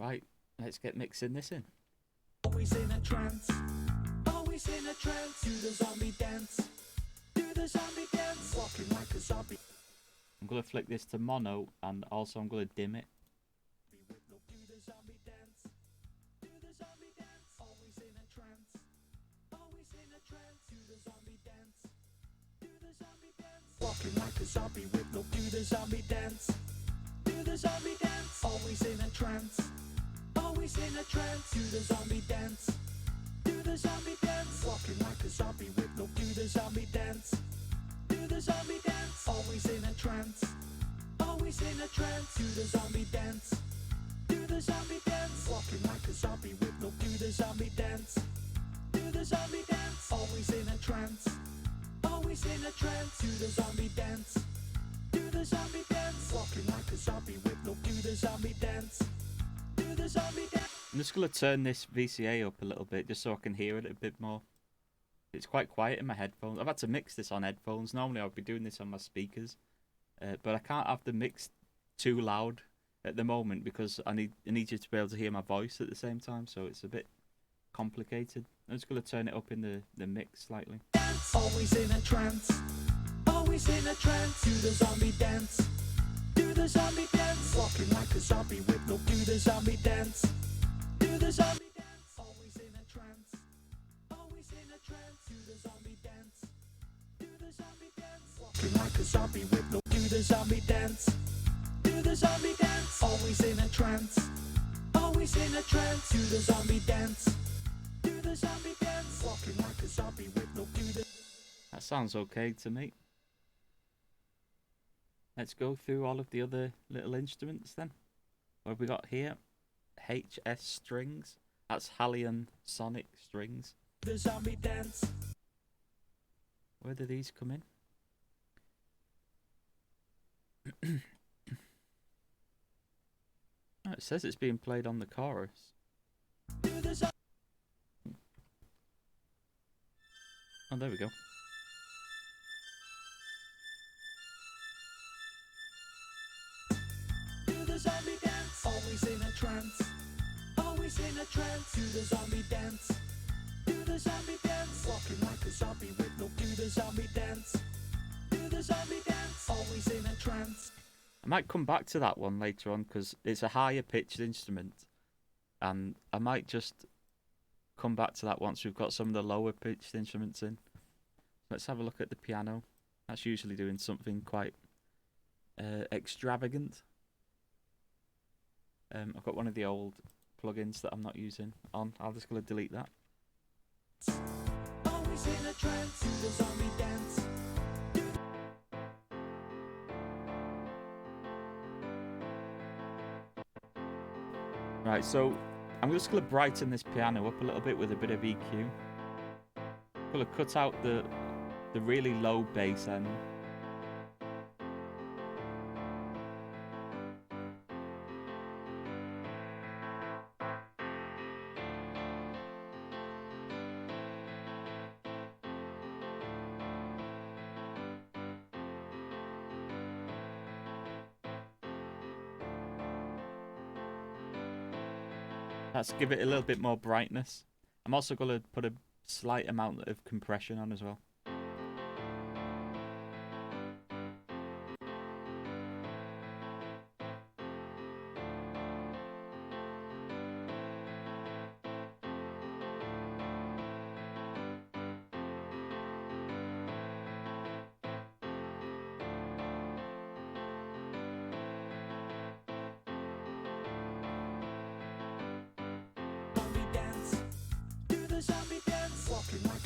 Right, let's get mixing this in. Always in a trance. Always in a trance. Do the zombie dance. Do the zombie dance. Walking like a zombie. I'm going to flick this to mono, and also I'm going to dim it. Do the zombie dance. Do the zombie dance. Always in a trance. Always in a trance. Do the zombie dance. Do the zombie dance. Walking like a zombie with no. Do the zombie dance. Do the zombie dance. Always in a trance. Always in a trance. Do the zombie dance. Do the zombie dance. Walking like a zombie with no. Do the zombie dance. Do the zombie dance. Always in a trance. Always in a trance. Do the zombie dance. Do the zombie dance. Walking like a zombie with no. Do the zombie dance. Do the zombie dance. Always in a trance. Always in a trance. Do the zombie dance. Do the zombie dance. Walking like a zombie with no. Do the zombie dance. Do the zombie dance. I'm just going to turn this VCA up a little bit just so I can hear it a bit more. It's quite quiet in my headphones. I've had to mix this on headphones. Normally I would be doing this on my speakers. But I can't have the mix too loud at the moment because I need you to be able to hear my voice at the same time. So it's a bit complicated. I'm just going to turn it up in the mix slightly. Always in a trance. Always in a trance. Do the zombie dance. Do the zombie dance. Walking like a zombie with no. Do the zombie dance. Do the zombie dance. Always in a trance. Always in a trance. Do the zombie dance. Do the zombie dance. Walking like a zombie with no. Do the zombie dance. Do the zombie dance. Always in a trance. Always in a trance. Do the zombie dance. Do the zombie dance. Walking like a zombie with no. Do the. That sounds okay to me. Let's go through all of the other little instruments then. What have we got here? HS strings. That's Hallian sonic strings. The zombie dance. Where do these come in? Oh, it says it's being played on the chorus. Do the zo- Oh, there we go. Do the zombie dance. Always in a trance. Always in a trance. Do the zombie dance. Do the zombie dance. Walking like a zombie with no. Do the zombie dance. Do the zombie dance. Always in a trance. I might come back to that one later on because it's a higher pitched instrument, and I might just come back to that once we've got some of the lower pitched instruments in. Let's have a look at the piano. That's usually doing something quite extravagant. I've got one of the old plugins that I'm not using on. I'm just going to delete that. Always in a trance. Do the zombie dance. Right, so I'm just going to brighten this piano up a little bit with a bit of EQ. I'm going to cut out the really low bass end. Let's give it a little bit more brightness. I'm also going to put a slight amount of compression on as well.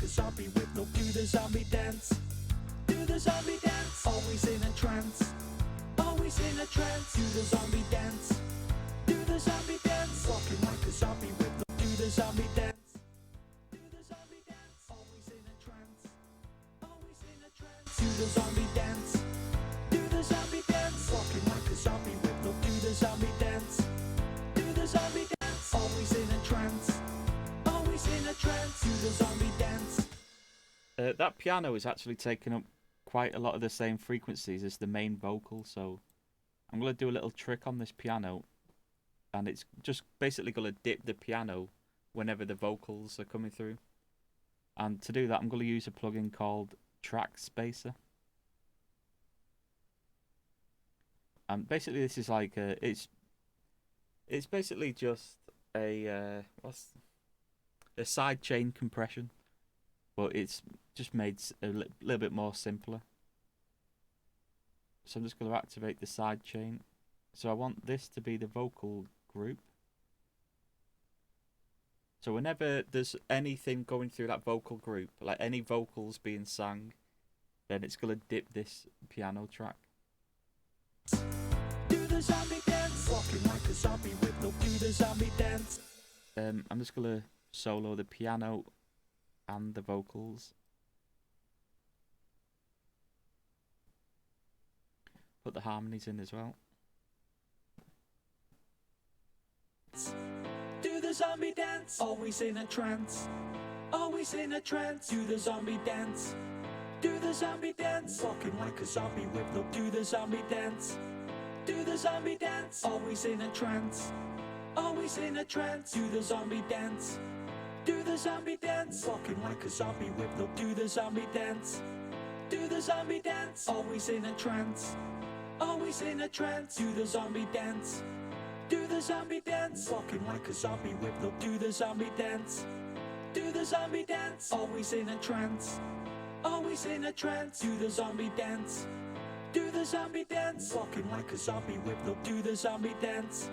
Zombie with no. Do the zombie dance. Do the zombie dance. Always in a trance. Always in a trance. Do the zombie dance. Do the zombie dance. Walking like a zombie with no. Do the zombie dance. Do the zombie dance. Always in a trance. Always in a trance. Do the zombie dance. Do the zombie dance. Walking like a zombie with no. Do the zombie dance. Do the zombie dance. Always in a trance. Always in a trance. Do the zombie dance. That piano is actually taking up quite a lot of the same frequencies as the main vocal, so I'm going to do a little trick on this piano and it's just basically going to dip the piano whenever the vocals are coming through. And to do that, I'm going to use a plugin called Track Spacer. And basically, this is like it's basically just a sidechain compression, but it's just made a little bit more simpler. So I'm just going to activate the sidechain. So I want this to be the vocal group. So whenever there's anything going through that vocal group, like any vocals being sung, then it's going to dip this piano track. Do the zombie dance, walking like a zombie with no do the zombie dance. I'm just going to solo the piano and the vocals. Put the harmonies in as well. Do the zombie dance, always in a trance. Always in a trance, do the zombie dance. Do the zombie dance, walking like a zombie with no do the zombie dance. Do the zombie dance, always in a trance. Always in a trance, do the zombie dance. Do the zombie dance, walking like a zombie with no do the zombie dance. Do the zombie dance, always in a trance. Always in a trance, do the zombie dance. Do the zombie dance, walking like a zombie with no do the zombie dance. Do the zombie dance, always in a trance. Always in a trance, do the zombie dance. Do the zombie dance, walking like a zombie with no do the zombie dance.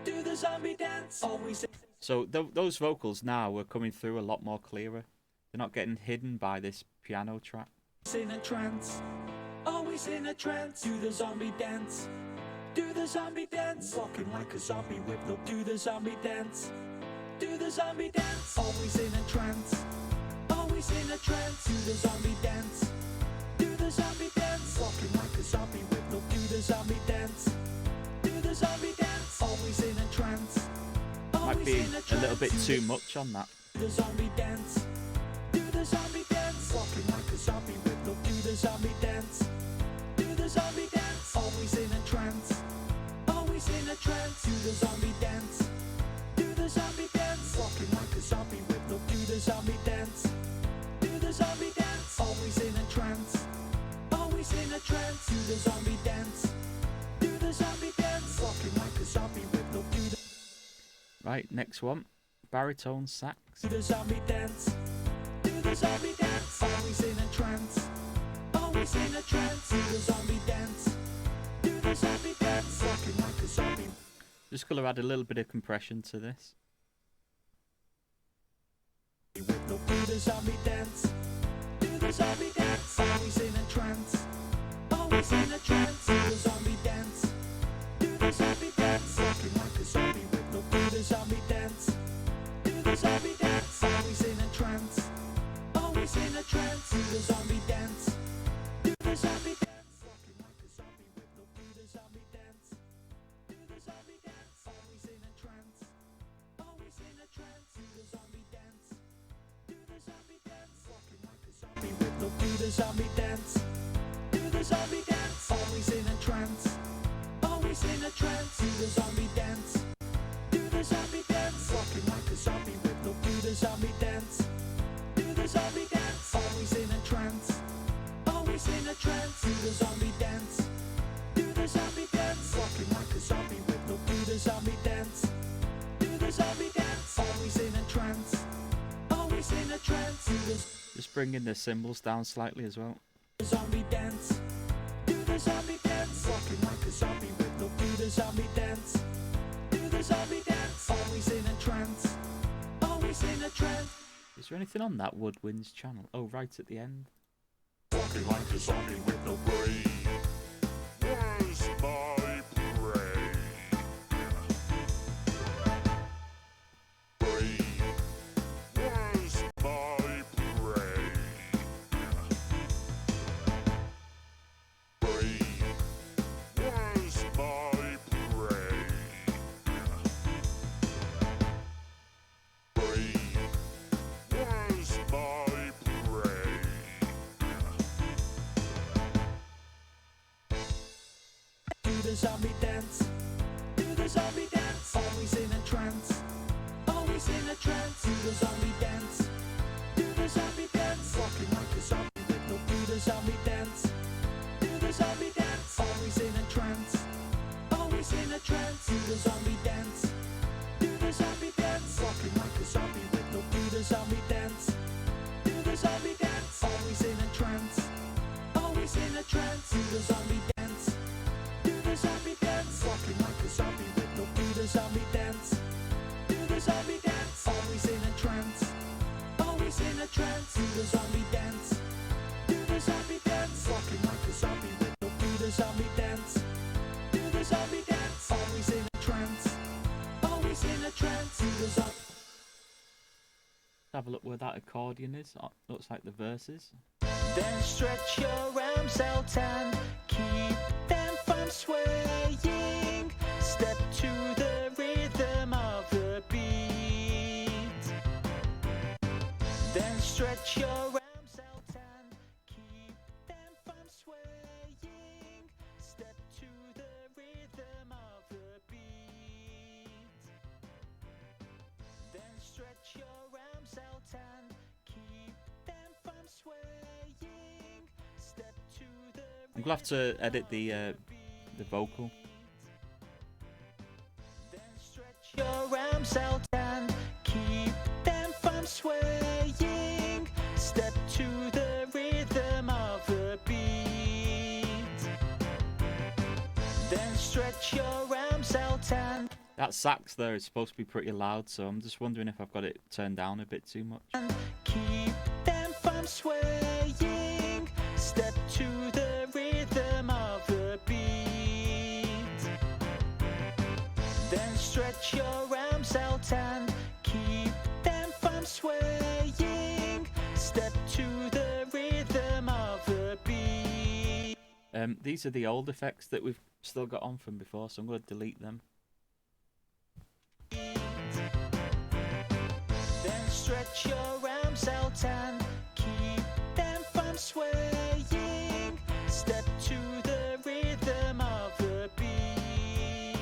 Do the zombie dance, always. So those vocals now are coming through a lot more clearer. They're not getting hidden by this piano track. In a trance, always in a trance, do the zombie dance. Do the zombie dance, walking like a zombie with no do the zombie dance. Do the zombie dance, always in a trance. Always in a trance, do the zombie dance. Do the zombie dance, walking like a zombie with no do the zombie dance. Do the zombie dance, always in a trance. Might be a little bit too much on that. The zombie dance. Do the zombie dance, walking like a zombie with no do the zombie dance. Do the zombie dance, always in a trance. Always in a trance, do the zombie dance. Do the zombie dance, walking like a zombie with no do the zombie dance. Do the zombie dance, always in a trance. Always in a trance, do the zombie dance. Do the zombie dance, walking like a zombie with no do the. Right, next one. Baritone sax. Do the zombie dance. Do the zombie dance, always in a trance. Always in a trance, do the zombie dance. Do the zombie dance, walking like a zombie. Just going to add a little bit of compression to this. With no do the zombie dance. Do the zombie dance, always in a trance. Always in a trance, do the zombie dance. Do the zombie dance, walking like a zombie with no do the zombie dance. Do the zombie dance, always in a trance. Always in a trance, do the zombie dance. Do the zombie dance, walking like a zombie with no do the zombie dance. Do the zombie dance, always in a trance. Always in a trance, do the zombie dance. Do the zombie dance, walking like a zombie with no do the zombie dance. Do the zombie dance, always in a trance. Always in a trance, do the zombie dance. Do the zombie dance, walking like a zombie with no do the zombie dance. Do the zombie dance, always in a trance. Always in a trance, do the zombie dance. Do the zombie dance, walking like a zombie with no do the zombie dance. Do the zombie dance, always in a trance. Always in a trance, do the Just bringing the cymbals down slightly as well. zombie dance. Do the zombie dance, walking like a zombie with no do the zombie dance. Do the zombie dance, always in a trance. Always in a trance. Is there anything on that Woodwinds channel? Oh, right at the end. Walking like a zombie with no brain. Where's my brain? Brain. Where's my brain? Brain. Where's my brain? Brain. Where's my brain? Do the zombie dance. Do the zombie dance, always a trance, do the zombie dance. Do the zombie dance, rocking like a zombie rhythm. Do the zombie dance. Do the zombie dance, always in a trance. Always in a trance, do the zombie dance. Do the zombie dance, rocking like a zombie rhythm. Do the zombie dance. Do the zombie dance, always in a trance. Always in a trance, do the zombie dance. Do the zombie dance, rocking like a zombie rhythm. Do the zombie dance. Do the zombie dance, always in a trance. Always in a trance, do the zombie dance. Do the zombie dance, rocking like a zombie rhythm. Do the zombie dance. Do the zombie dance, always in a trance. Always in a trance, do the zombie. Have a look where that accordion is. Oh, looks like the verses. Then stretch your arms out and keep them from swaying. Step to the rhythm of the beat. Then stretch your arms out and keep them from swaying. Step to the rhythm of the beat. Then stretch your arms out and keep them from swaying. Step to the I'm gonna have to edit the vocal. Then stretch your arms out and keep them from swaying. Step to the rhythm of the beat. Then stretch your arms out and That sax there is supposed to be pretty loud, so I'm just wondering if I've got it turned down a bit too much. keep them from swaying. Step to the rhythm of the beat. Then stretch your arms out and keep them from swaying. Step to the rhythm of the beat. These are the old effects that we've still got on from before, so I'm going to delete them. Then stretch your arms out and keep them from swaying. Step to the rhythm of the beat.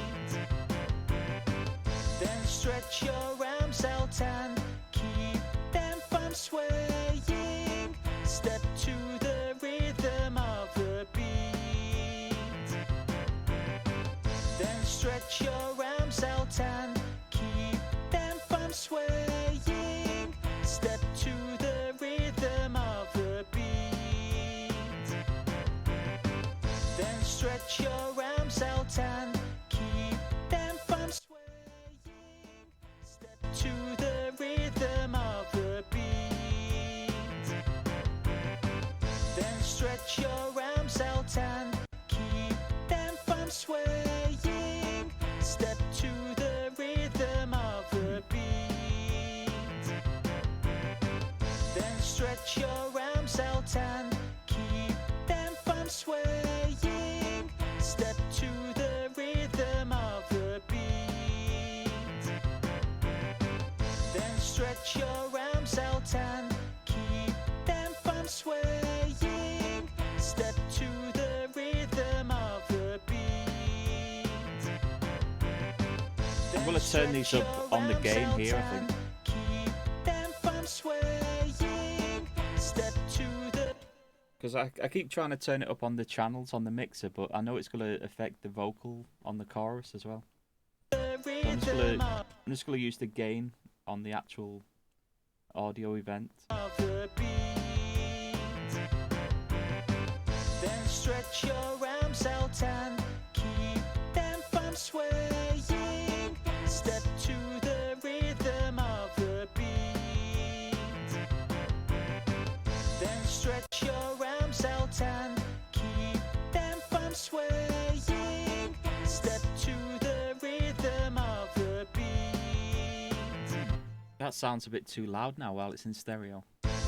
Then stretch your arms out and keep them from swaying. Step to the rhythm of the beat. Then stretch your arms out and keep them from swaying. Step to the rhythm of the beat. Then stretch your arms out and keep them from swaying. Step to the rhythm of the beat. Then stretch your arms out and keep them from swaying. Step to the rhythm of the beat. Then stretch your arms out and keep them from swaying. Step to the rhythm of the beat. Then stretch your arms out and keep them from swaying. Step to the rhythm of the beat. I'm going to turn these up on the gain here, I think. Keep them from swaying. Step to the Because I keep trying to turn it up on the channels on the mixer, but I know it's going to affect the vocal on the chorus as well. So I'm just going to use the gain on the actual audio event. of the beat. Then stretch your arms out and keep them from swaying. Step to the rhythm of the beat. Then stretch your arms out and keep them from swaying. Step to the rhythm of the beat. That sounds a bit too loud now while it's in stereo.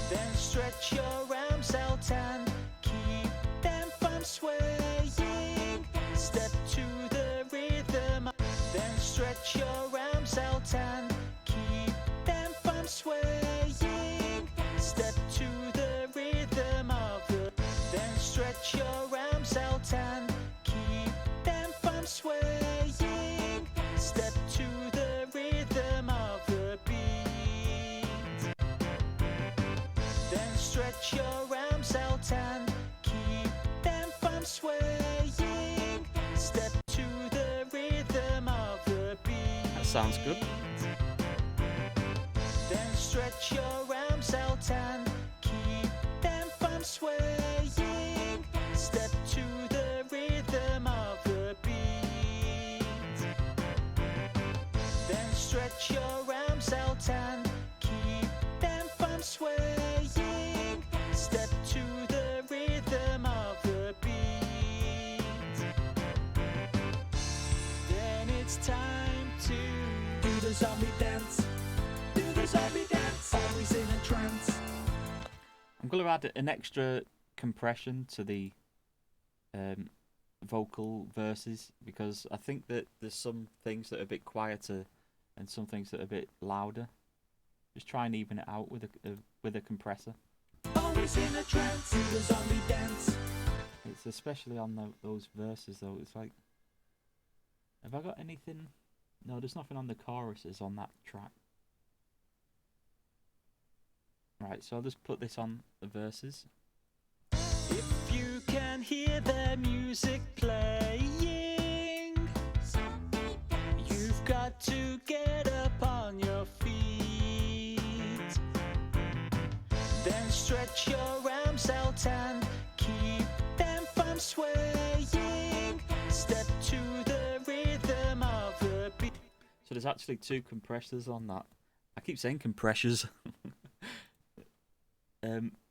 Then stretch your arms out and keep them from swaying. Step to the rhythm. Then stretch your arms out and keep them from swaying. Step to the rhythm of the. Then stretch your arms out and keep them from swaying. Step to the rhythm of the beat. your arms out and keep them from swaying. Step to the rhythm of the beat. That sounds good. Then stretch your arms out and keep them from swaying. Step to the rhythm of the beat. Then stretch your arms out and keep them from swaying. Step to the rhythm of the beat. Then it's time to do the zombie dance. Do the zombie dance. Always in a trance. I'm going to add an extra compression to the vocal verses, because I think that there's some things that are a bit quieter and some things that are a bit louder. Just try and even it out with a compressor. Always in a trance. Do the zombie dance. It's especially on those verses though. It's like, have I got anything? No, there's nothing on the choruses on that track. Right, so I'll just put this on the verses. If you can hear the music playing, you've got to get up on your feet. Then stretch your arms out and keep them from swaying. Step to the rhythm of the beat. So there's actually two compressors on that. I keep saying compressors.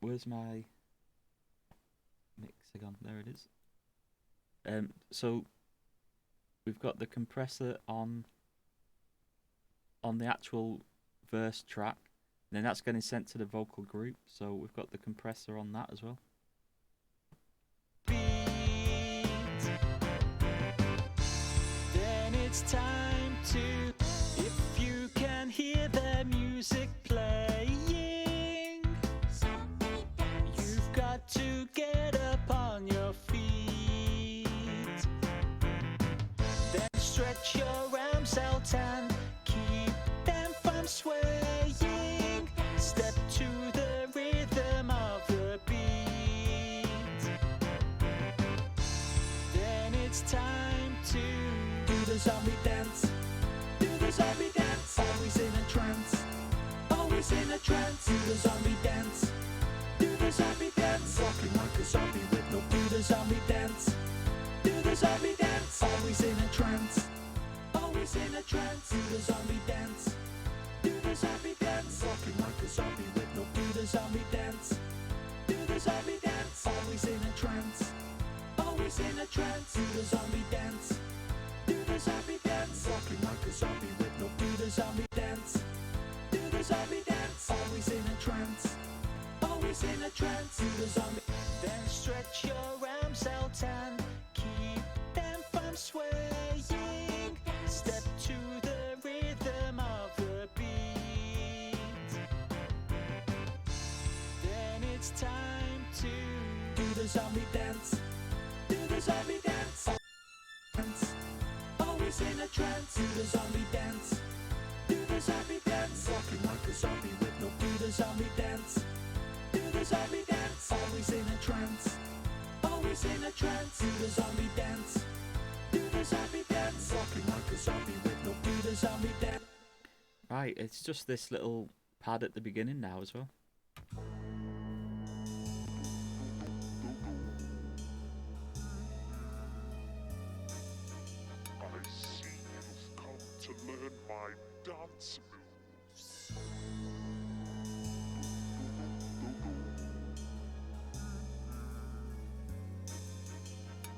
Where's my mixer gone? There it is. So we've got the compressor on the actual verse track, and then that's getting sent to the vocal group. So we've got the compressor on that as well. Then it's time to, if you can hear the music playing, you've got to get up on your feet. Then stretch your arms out and keep them from swaying. Step to the rhythm of the beat. Then it's time to do the zombie dance. Do the zombie dance. Always in a trance. Always in a trance. Do the zombie dance. Do the zombie dance. Walking like a zombie with no. Do the zombie dance. Do the zombie dance. Always in a trance. Always in a trance. Do the zombie dance. Do the zombie dance. Walking like a zombie with no. Do the zombie dance. Do the zombie dance. Always in a trance. Always in a trance. Do the zombie dance. Do the zombie dance. Walking like a zombie with no. Do the zombie dance. Do the zombie dance. Always in a trance. Always in a trance. Do the zombie. Then stretch your arms out and keep them from swaying. Step to the rhythm of the beat. Then it's time to do the zombie dance. Do the zombie dance. Always in a trance. Do the zombie dance. Do the zombie dance. Walking like a zombie with no. Do the zombie dance. Do the zombie dance. Always in a trance. Always in a trance. Do the zombie dance. Do the zombie dance. Walking like a zombie with no. Do the zombie dance. Right, it's just this little pad at the beginning now as well. I see you've come to learn my dance moves.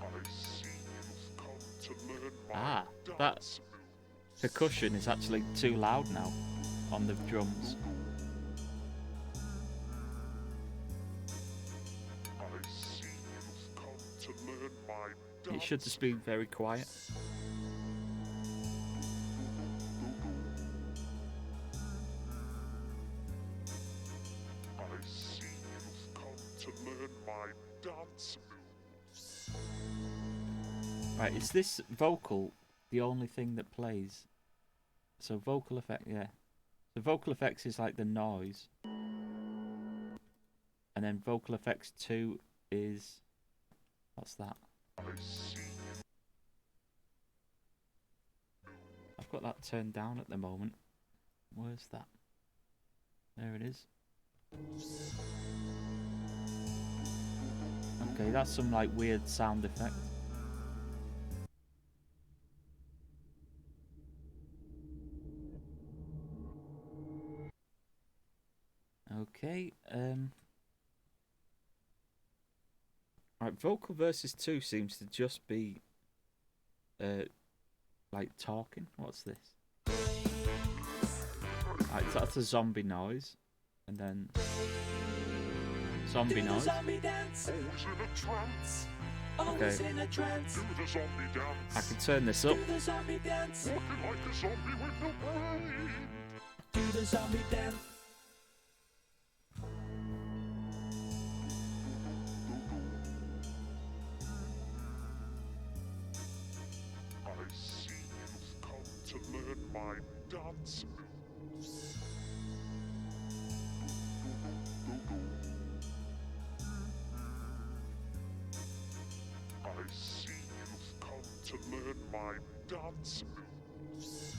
I see you've come to learn my that dance moves. Percussion is actually too loud now on the drums. I see you've come to learn my dance It should just be very quiet. I see you've come to learn my dance moves. Right, is this vocal the only thing that plays? So vocal effect, yeah. The vocal effects is like the noise. And And then vocal effects 2 is, what's that? I've got that turned down at the moment. Where's that? There it is. Okay, that's some like weird sound effect. Okay, right, vocal versus 2 seems to just be like talking. What's this? Right, so that's a zombie noise, and then zombie noise. Okay, I can turn this up. My dance moves. I see you've come to learn my dance moves.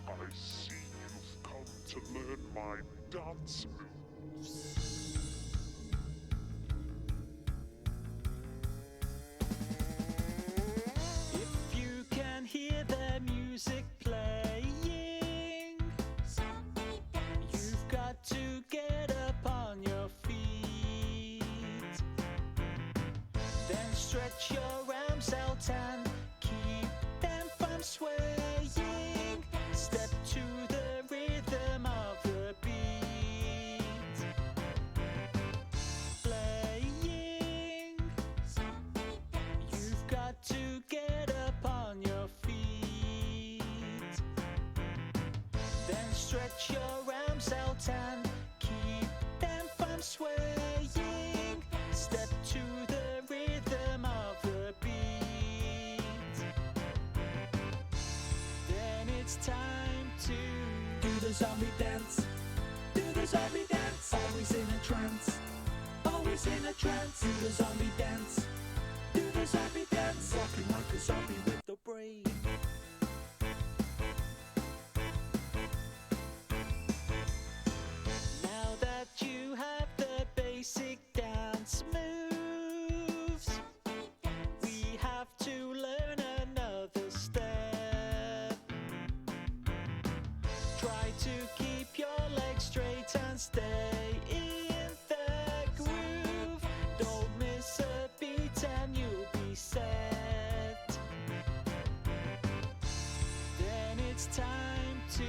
I see you've come to learn my dance moves. Stretch your arms out and keep them from swaying. Step to the rhythm of the beat. Playing. You've got to get up on your feet. Then stretch your arms out and keep them from swaying. Step to the rhythm of the beat. Then it's time to do the zombie dance. Do the zombie dance. Always in a trance. Always in a trance. Do the zombie dance. Do the zombie dance. Walking like a zombie with the brain. Now that you have the basic dance moves, we have to learn another step. Try to keep your legs straight and stay in the groove. Don't miss a beat and you'll be set. Then it's time to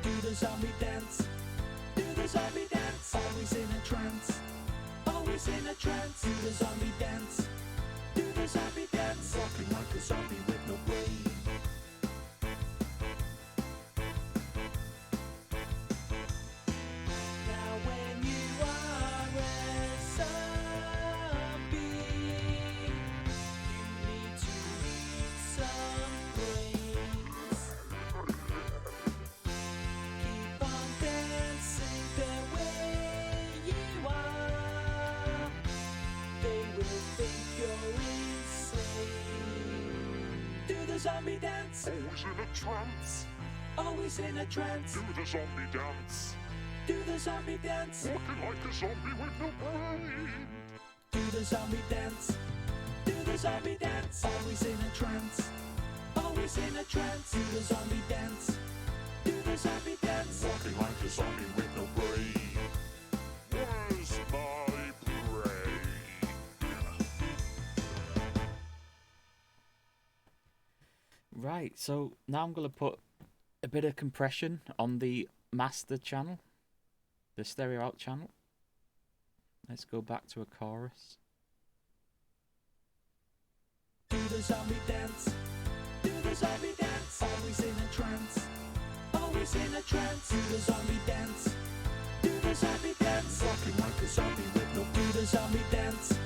do the zombie dance. Do the zombie dance. Always in a trance. Always in a trance. Do the zombie dance. Do the zombie dance. Walking like a zombie with no brain. Now when you are a zombie, you need to eat some brains. Keep on dancing the way you are. They will think you're insane. Do the zombie dance. Always in a trance. Always in a trance. Do the zombie dance. Do the zombie dance. Walking like a zombie with no brain. Do the zombie dance. Do the zombie dance. Always in a trance. Always in a trance. Do the zombie dance. Do the zombie dance. Walking like a zombie with no brain. Where's my brain? Right, so now I'm going to put a bit of compression on the master channel, the stereo out channel. Let's go back to a chorus. Do the zombie dance. Do the zombie dance. Always in a trance. Always in a trance. Do the zombie dance. Do the zombie dance. Walking like a zombie with no. Do the zombie dance.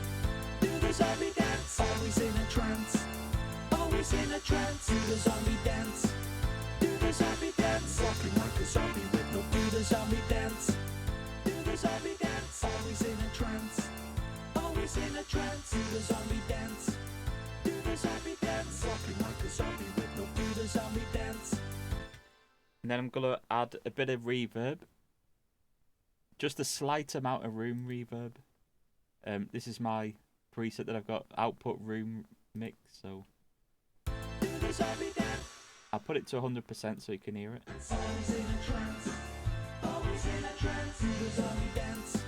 Do the zombie dance. Always in a trance. Always in a trance. Do the zombie dance. Do a zombie with no do the zombie dance. Do the zombie dance. Always in a trance. Always in a trance. Do the zombie dance. Do the zombie dance. Walking like a zombie with no do the zombie dance. And then I'm gonna add a bit of reverb. Just a slight amount of room reverb. This is my preset that I've got, output room mix, so I'll put it to 100% so you can hear it. Always in a trance. Always in a trance. Do the zombie dance.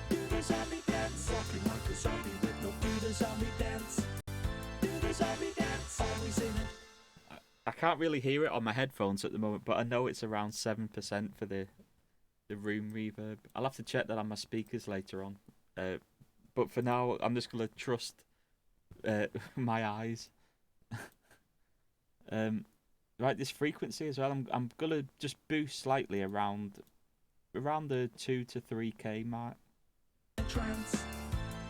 Do the zombie dance. Walking like a zombie with no do the zombie dance. Do the zombie dance. Always in a. I can't really hear it on my headphones at the moment, but I know it's around 7% for the room reverb. I'll have to check that on my speakers later on. But for now, I'm just going to trust my eyes. Right, this frequency as well, I'm going to just boost slightly around the 2 to 3K mark. Trance.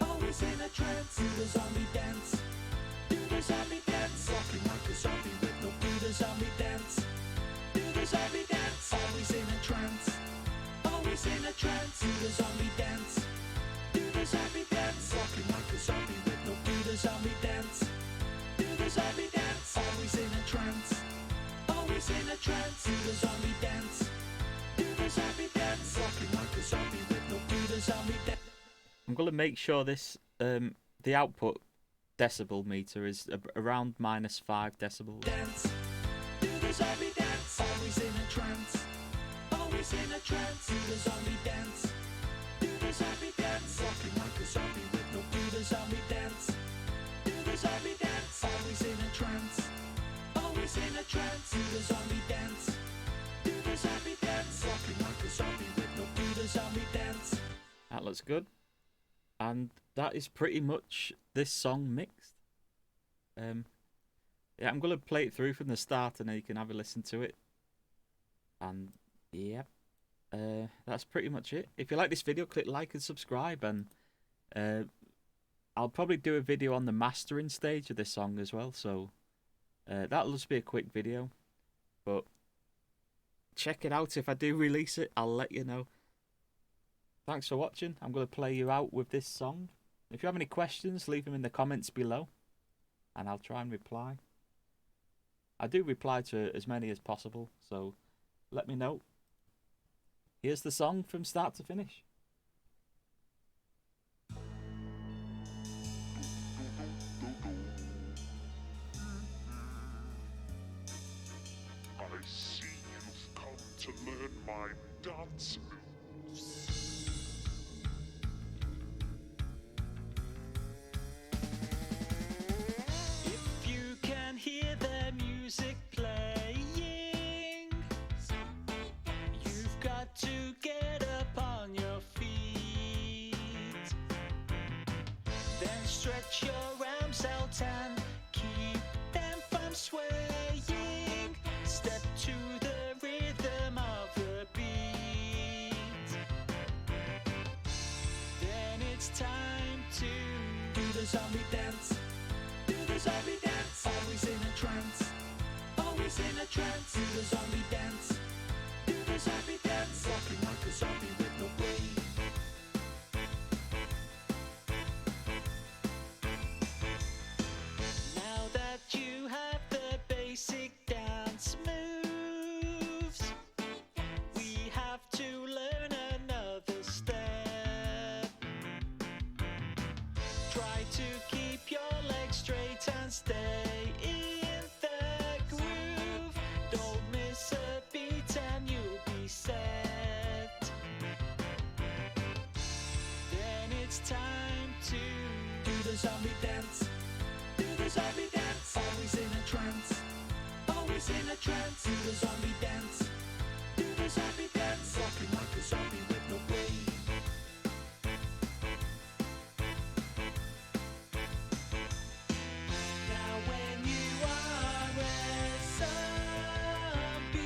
Always in a trance. Do the zombie dance. Do the zombie dance. Walking like a zombie with no do the zombie dance. Do the zombie dance. Always in a trance. Always in a trance. Do the zombie dance. Do the zombie dance. Walking like a zombie with no do the zombie dance. Do the zombie dance. Always in a trance. Always in a trance. Do the zombie dance. Do the zombie dance. Walking like a zombie with no do the zombie dance. I'm going to make sure this the output decibel meter is around -5 decibels. Dance. Do the zombie dance. Always in a trance. Always in a trance. Do the zombie dance. Do the zombie dance. Walking like a zombie with no do the zombie dance. Do the zombie dance. Always in a trance. Always in a trance. Do the zombie dance. Do the zombie dance. Walking like a zombie with no do the zombie dance. That looks good. And that is pretty much this song mixed. Yeah, I'm going to play it through from the start and then you can have a listen to it. And yeah, that's pretty much it. If you like this video, click like and subscribe, and I'll probably do a video on the mastering stage of this song as well, so that'll just be a quick video, but check it out. If I do release it, I'll let you know. Thanks for watching. I'm going to play you out with this song. If you have any questions, leave them in the comments below and I'll try and reply. I do reply to as many as possible, so let me know. Here's the song from start to finish. I see you've come to learn my dance moves. If you can hear the music playing, you've got to get up on your feet. Then stretch your arms out and keep them from swaying. Step to the rhythm of the beat. Then it's time to do the zombie dance. Do the zombie dance. Always in a trance. Always in a trance. Do the zombie dance. Do the zombie dance. Walking like a zombie with no brain. Now that you have the basic dance moves, we have to learn another step. Try to keep your legs straight and stay in the groove. Don't miss a beat and you'll be set. Then it's time to do the zombie dance. Do the zombie dance. Always in a trance. Always in a trance. Do the zombie dance. Do the zombie dance. Walking like a zombie with no brain. Now when you are a zombie,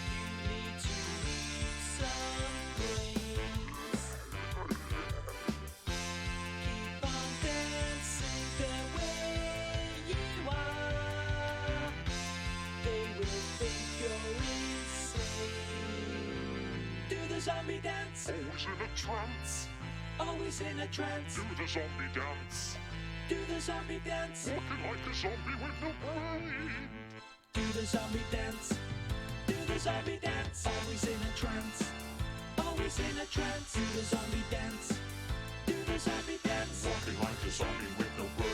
you need to eat some brains. Keep on dancing the way you are. They will zombie dance. Always in a trance. Always in a trance. Do the zombie dance. Do the zombie dance. Walking like a zombie with no brain. Do the zombie dance. Do the zombie dance. Always in a trance. Always in a trance. Do the zombie dance. Do the zombie dance. Walking like a zombie with no brain.